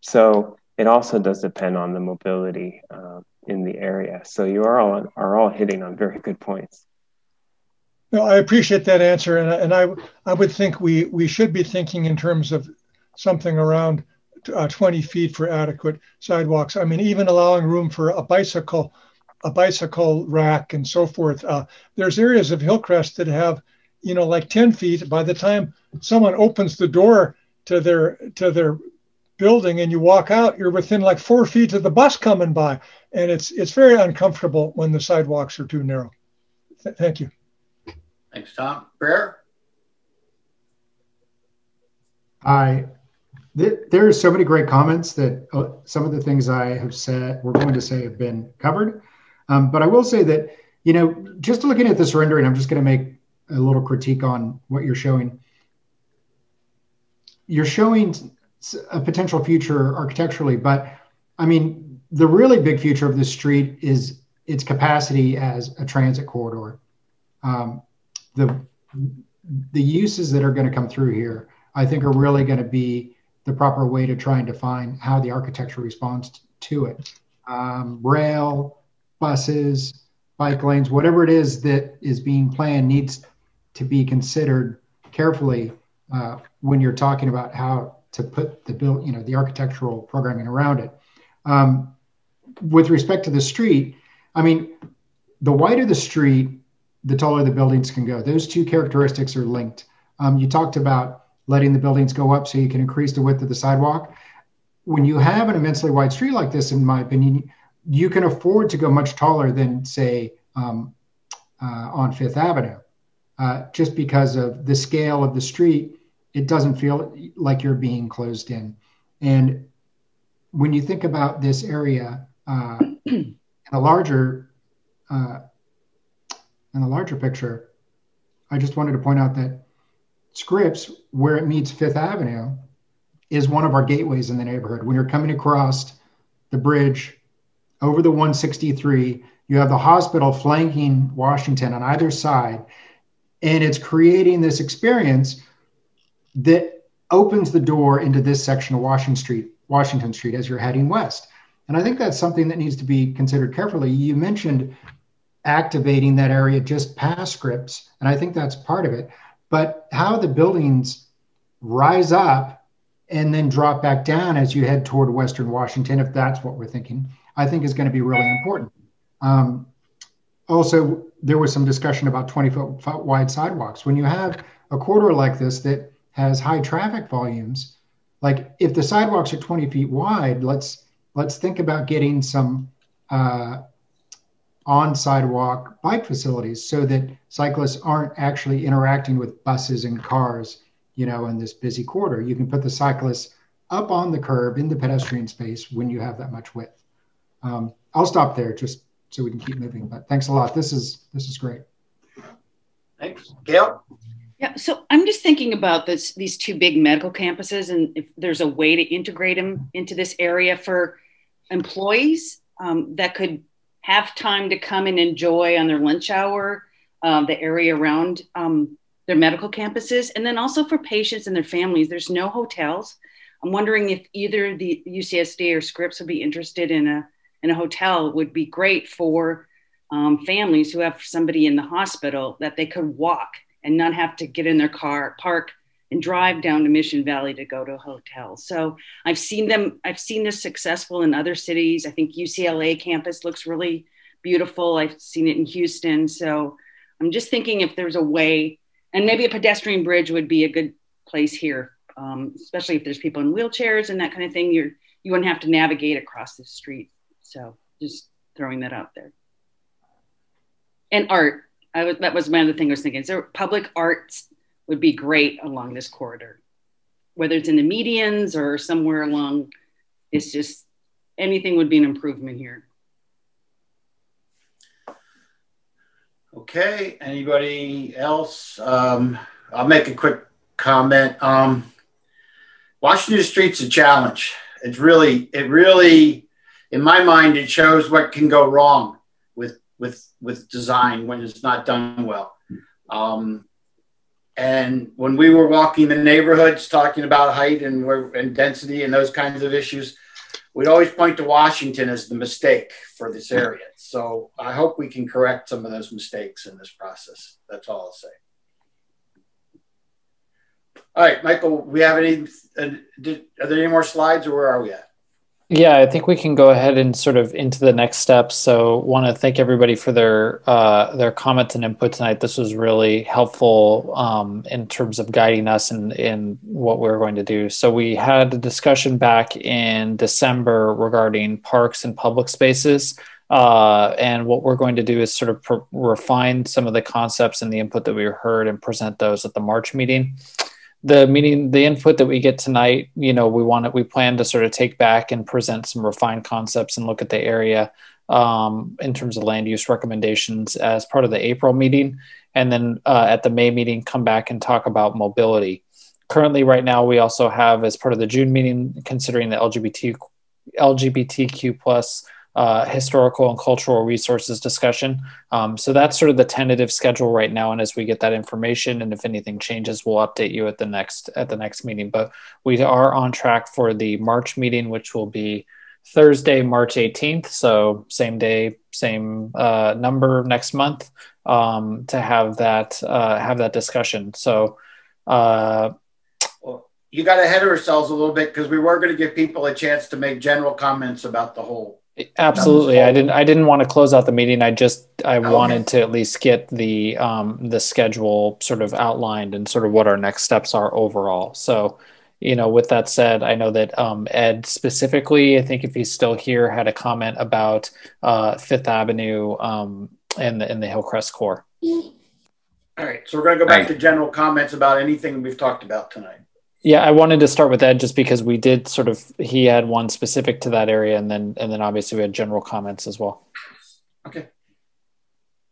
So it also does depend on the mobility in the area. So you are all hitting on very good points. No, I appreciate that answer, and I would think we should be thinking in terms of something around 20 feet for adequate sidewalks. I mean, even allowing room for a bicycle rack and so forth. There's areas of Hillcrest that have, like 10 feet. By the time someone opens the door to their building and you walk out, you're within like 4 feet of the bus coming by, and it's very uncomfortable when the sidewalks are too narrow. Thank you. Thanks, Tom. Brer? There are so many great comments that some of the things I have said, we're going to say, have been covered. But I will say that, just looking at this rendering, I'm just going to make a little critique on what you're showing. You're showing a potential future architecturally, but I mean, the really big future of this street is its capacity as a transit corridor. The uses that are going to come through here, I think, are really going to be the proper way to try and define how the architecture responds to it. Rail, buses, bike lanes, whatever it is that is being planned needs to be considered carefully when you're talking about how to put the architectural programming around it. With respect to the street, I mean, the wider the street, the taller the buildings can go. Those two characteristics are linked. You talked about letting the buildings go up so you can increase the width of the sidewalk. when you have an immensely wide street like this, in my opinion, you can afford to go much taller than, say, on Fifth Avenue. Just because of the scale of the street, it doesn't feel like you're being closed in. And when you think about this area in a larger picture, I just wanted to point out that Scripps, where it meets Fifth Avenue, is one of our gateways in the neighborhood. When you're coming across the bridge over the 163, you have the hospital flanking Washington on either side, and it's creating this experience that opens the door into this section of Washington Street as you're heading west. And I think that's something that needs to be considered carefully. You mentioned activating that area just past Scripps, and I think that's part of it. But how the buildings rise up and then drop back down as you head toward Western Washington, if that's what we're thinking, I think is going to be really important. Also, there was some discussion about 20-foot wide sidewalks. When you have a corridor like this that has high traffic volumes, like if the sidewalks are 20 feet wide, let's think about getting some on sidewalk bike facilities so that cyclists aren't actually interacting with buses and cars, in this busy corridor. You can put the cyclists up on the curb in the pedestrian space when you have that much width. I'll stop there just so we can keep moving, but thanks a lot. This is great. Thanks. Gail? Yeah, so I'm just thinking about these two big medical campuses, and if there's a way to integrate them into this area for employees that could have time to come and enjoy on their lunch hour the area around their medical campuses, and then also for patients and their families. There's no hotels. I'm wondering if either the UCSD or Scripps would be interested in a hotel. Would be great for families who have somebody in the hospital that they could walk and not have to get in their car, park, and drive down to Mission Valley to go to a hotel. So I've seen this successful in other cities. I think UCLA campus looks really beautiful. I've seen it in Houston. So I'm just thinking if there's a way, and maybe a pedestrian bridge would be a good place here, especially if there's people in wheelchairs and that kind of thing. You wouldn't have to navigate across the street. So just throwing that out there. And art, that was my other thing I was thinking. So public arts would be great along this corridor, whether it's in the medians or somewhere along. It's just anything would be an improvement here. Okay, anybody else? I'll make a quick comment. Washington Street's a challenge. It really, in my mind, it shows what can go wrong with design when it's not done well. And when we were walking the neighborhoods, talking about height and density and those kinds of issues, we'd always point to Washington as the mistake for this area. So I hope we can correct some of those mistakes in this process. That's all I'll say. All right, Michael, we have are there any more slides, or where are we at? Yeah, I think we can go ahead and sort of into the next steps. So want to thank everybody for their comments and input tonight. This was really helpful in terms of guiding us in what we're going to do. So we had a discussion back in December regarding parks and public spaces. And what we're going to do is sort of refine some of the concepts and the input that we heard and present those at the March meeting. The input that we get tonight, we plan to sort of take back and present some refined concepts and look at the area in terms of land use recommendations as part of the April meeting. And then at the May meeting, come back and talk about mobility. Currently, right now, we also have, as part of the June meeting, considering the LGBTQ plus historical and cultural resources discussion. So that's sort of the tentative schedule right now. And as we get that information, and if anything changes, we'll update you at the next meeting. But we are on track for the March meeting, which will be Thursday, March 18th. So same day, same number next month to have that discussion. So you got ahead of ourselves a little bit because we were going to give people a chance to make general comments about the whole. Absolutely. I didn't want to close out the meeting. I wanted to at least get the schedule sort of outlined and sort of what our next steps are overall. So with that said, I know that Ed specifically, I think if he's still here, had a comment about Fifth Avenue and the Hillcrest core. All right, so we're going to go back to general comments about anything we've talked about tonight. Yeah, I wanted to start with Ed just because we did he had one specific to that area, and then obviously we had general comments as well. Okay.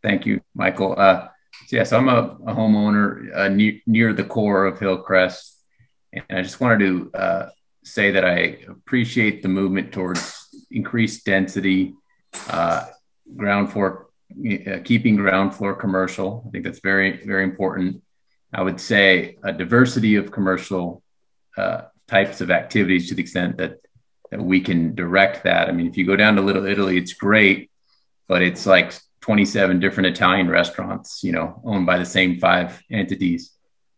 Thank you, Michael. So I'm a homeowner near the core of Hillcrest, and I just wanted to say that I appreciate the movement towards increased density, ground floor, keeping ground floor commercial. I think that's very, very important. I would say a diversity of commercial types of activities to the extent that we can direct that. I mean, if you go down to Little Italy, it's great, but it's like 27 different Italian restaurants, owned by the same 5 entities.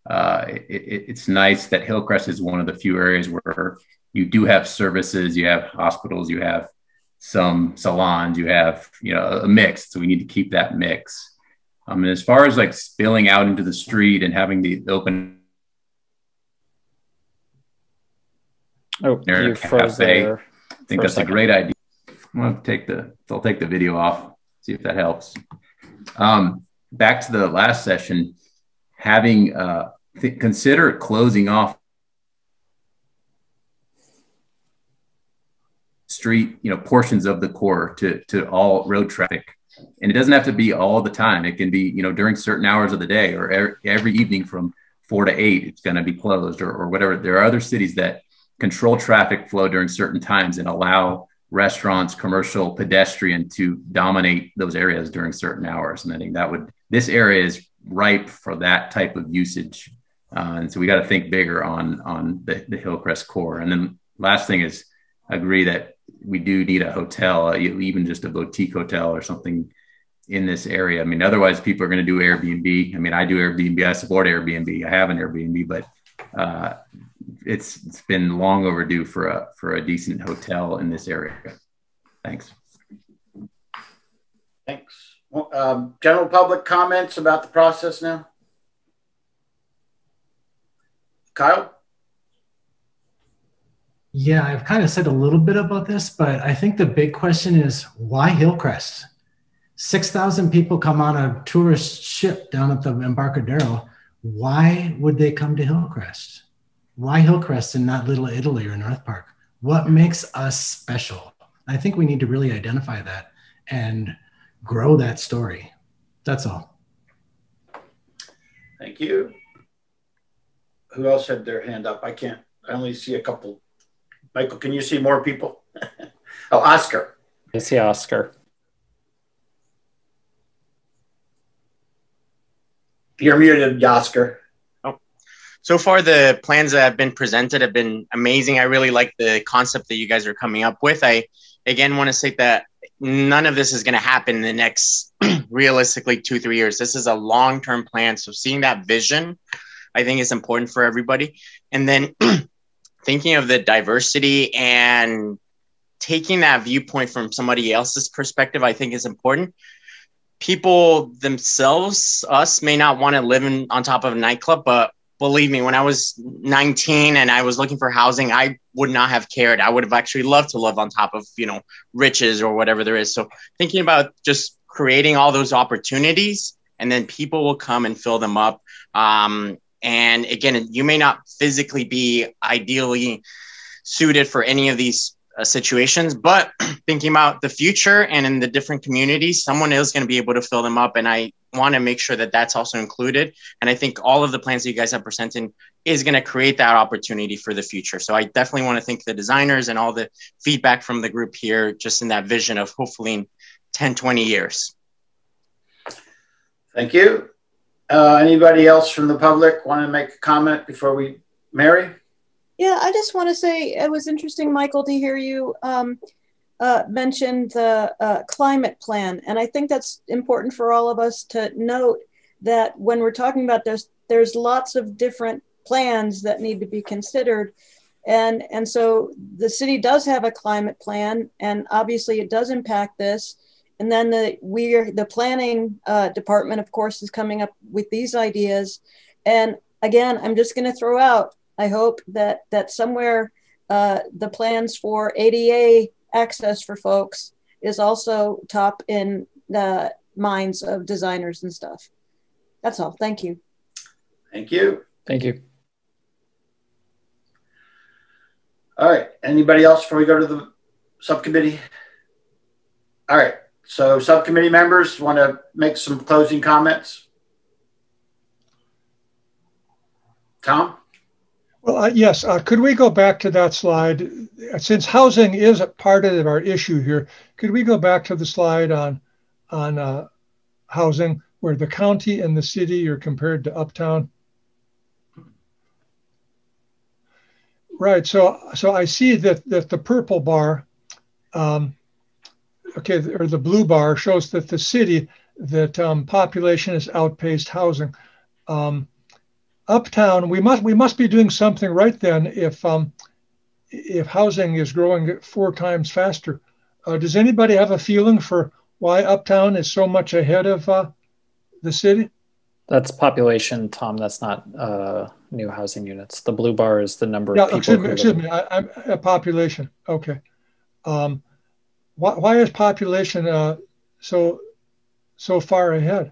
It's nice that Hillcrest is one of the few areas where you do have services, you have hospitals, you have some salons, you have, a mix. So we need to keep that mix. And as far as like spilling out into the street and having the open you froze there. I think that's a great idea. I'll take the video off, see if that helps. Back to the last session, having consider closing off street, portions of the core to all road traffic. And it doesn't have to be all the time. It can be, during certain hours of the day or every evening from 4 to 8, it's going to be closed or whatever. There are other cities that control traffic flow during certain times and allow restaurants, commercial, pedestrian to dominate those areas during certain hours. And I think this area is ripe for that type of usage. And so we got to think bigger on the Hillcrest core. And then last thing is, I agree that we do need a hotel, even just a boutique hotel or something in this area. I mean, otherwise people are going to do Airbnb. I mean, I do Airbnb. I support Airbnb. I have an Airbnb, but it's been long overdue for a decent hotel in this area. Thanks. Thanks. General public comments about the process now? Kyle? Yeah, I've kind of said a little bit about this, but I think the big question is why Hillcrest? 6,000 people come on a tourist ship down at the Embarcadero. Why would they come to Hillcrest? Why Hillcrest and not Little Italy or North Park? What makes us special? I think we need to really identify that and grow that story. That's all. Thank you. Who else had their hand up? I only see a couple. Michael, can you see more people? Oh, Oscar. I see Oscar. You're muted, Oscar. Oh. So far, the plans that have been presented have been amazing. I really like the concept that you guys are coming up with. I, again, want to say that none of this is going to happen in the next, realistically, 2-3 years. This is a long-term plan. So seeing that vision, I think is important for everybody. And then thinking of the diversity and taking that viewpoint from somebody else's perspective, I think is important. People themselves, us, may not want to live on top of a nightclub, but believe me, when I was 19 and I was looking for housing, I would not have cared. I would have actually loved to live on top of, riches or whatever there is. So thinking about just creating all those opportunities, and then people will come and fill them up. And again, you may not physically be ideally suited for any of these situations, but thinking about the future and in the different communities, someone is going to be able to fill them up. And I want to make sure that that's also included. And I think all of the plans that you guys have presented is going to create that opportunity for the future. So I definitely want to thank the designers and all the feedback from the group here, just in that vision of hopefully in 10, 20 years. Thank you. Anybody else from the public want to make a comment before we, Mary? Yeah, I just want to say it was interesting, Michael, to hear you mention the climate plan. And I think that's important for all of us to note that when we're talking about this, there's lots of different plans that need to be considered. And so the city does have a climate plan, and obviously it does impact this. And then the planning department, of course, is coming up with these ideas. And again, I'm just going to throw out, I hope that somewhere the plans for ADA access for folks is also top in the minds of designers and stuff. That's all. Thank you. Thank you. Thank you. All right. Anybody else before we go to the subcommittee? All right. So subcommittee members want to make some closing comments? Tom? Well, yes. Could we go back to that slide? Since housing is a part of our issue here, could we go back to the slide on housing where the county and the city are compared to Uptown? Right. So I see that the purple bar, okay, or the blue bar shows that the city, that population has outpaced housing. Uptown, we must be doing something right then if housing is growing 4 times faster. Does anybody have a feeling for why Uptown is so much ahead of the city? That's population, Tom. That's not new housing units. The blue bar is the number of people. Excuse me. I'm a population. Okay. Why is population so far ahead?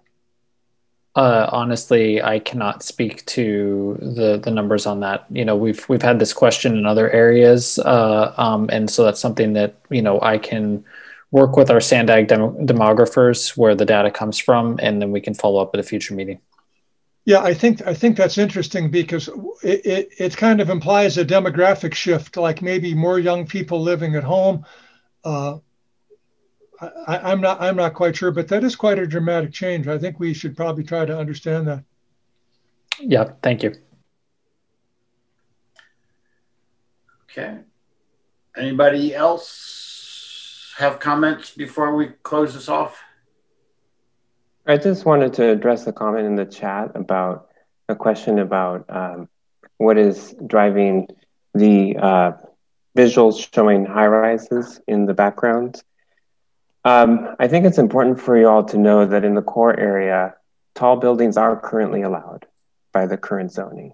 Honestly, I cannot speak to the numbers on that. You know, we've had this question in other areas, and so that's something that, you know, I can work with our Sandag demographers where the data comes from, and then we can follow up at a future meeting. Yeah, I think that's interesting because it kind of implies a demographic shift, like maybe more young people living at home. I'm not quite sure, but that is quite a dramatic change. I think we should probably try to understand that. Yeah, thank you. Okay. Anybody else have comments before we close this off? I just wanted to address a comment in the chat about a question about what is driving the visuals showing high rises in the background. I think it's important for you all to know that in the core area, tall buildings are currently allowed by the current zoning.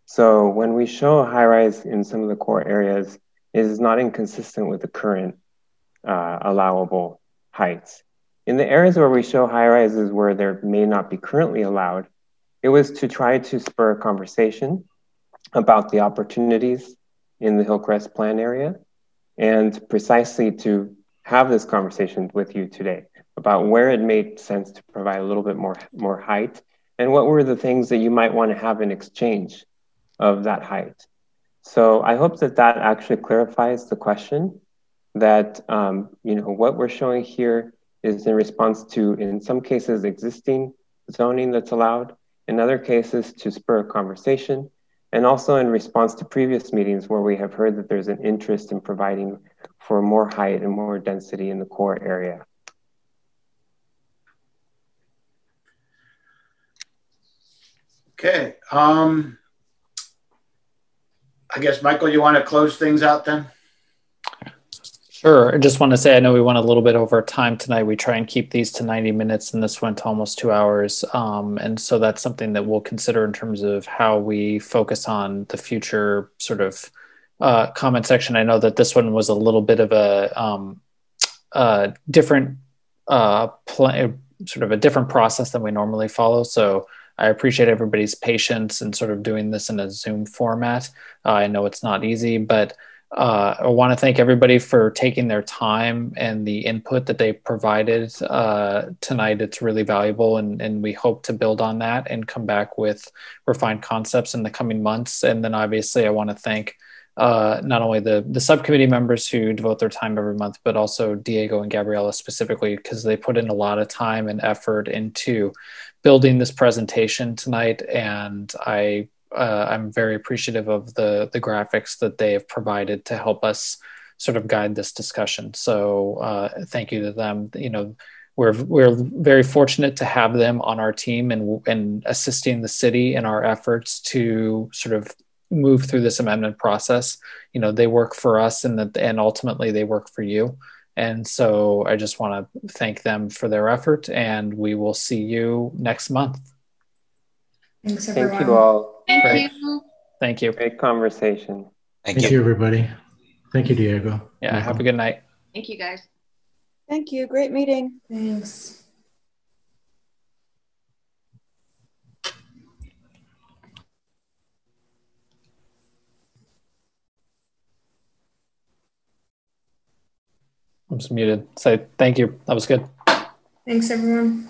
So when we show a high rise in some of the core areas, it is not inconsistent with the current allowable heights. In the areas where we show high rises where there may not be currently allowed, it was to try to spur a conversation about the opportunities in the Hillcrest plan area and precisely to have this conversation with you today about where it made sense to provide a little bit more height and what were the things that you might want to have in exchange of that height. So I hope that that actually clarifies the question that, you know, what we're showing here is in response to, in some cases, existing zoning that's allowed, in other cases to spur a conversation, and also in response to previous meetings where we have heard that there's an interest in providing for more height and more density in the core area. Okay. I guess, Michael, you want to close things out then? Sure. I just want to say, I know we went a little bit over time tonight. We try and keep these to 90 minutes and this went to almost 2 hours. And so that's something that we'll consider in terms of how we focus on the future sort of comment section. I know that this one was a little bit of a different sort of a different process than we normally follow. So I appreciate everybody's patience and sort of doing this in a Zoom format. I know it's not easy, but I want to thank everybody for taking their time and the input that they provided tonight. It's really valuable, and we hope to build on that and come back with refined concepts in the coming months. And then obviously I want to thank not only the subcommittee members who devote their time every month, but also Diego and Gabriela specifically, because they put in a lot of time and effort into building this presentation tonight. And I'm very appreciative of the graphics that they have provided to help us sort of guide this discussion. So thank you to them. You know, we're very fortunate to have them on our team and assisting the city in our efforts to sort of move through this amendment process. You know, they work for us and ultimately they work for you. And so I just want to thank them for their effort, and we will see you next month. Thanks, everyone. Thank you all. Thank Great. you. Thank you. Great conversation. Thank you, everybody. Thank you, Diego. Yeah, Michael. have a good night. Thank you, guys. Thank you. Great meeting. Thanks. I'm just muted. Say thank you. That was good. Thanks, everyone.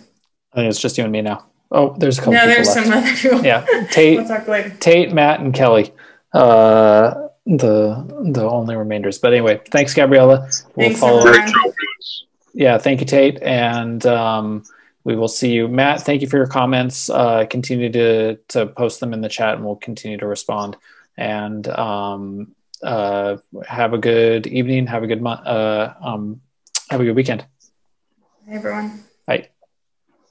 I think it's just you and me now. Oh, there's a couple No, people there's left. some other people. Yeah, Tate. We'll talk later. Tate, Matt, and Kelly. The only remainders. But anyway, thanks, Gabriella. We'll Thanks, follow. everyone. Yeah, thank you, Tate, and we will see you, Matt. Thank you for your comments. Continue to post them in the chat, and we'll continue to respond. And have a good evening. Have a good have a good weekend. Hey, everyone. Bye.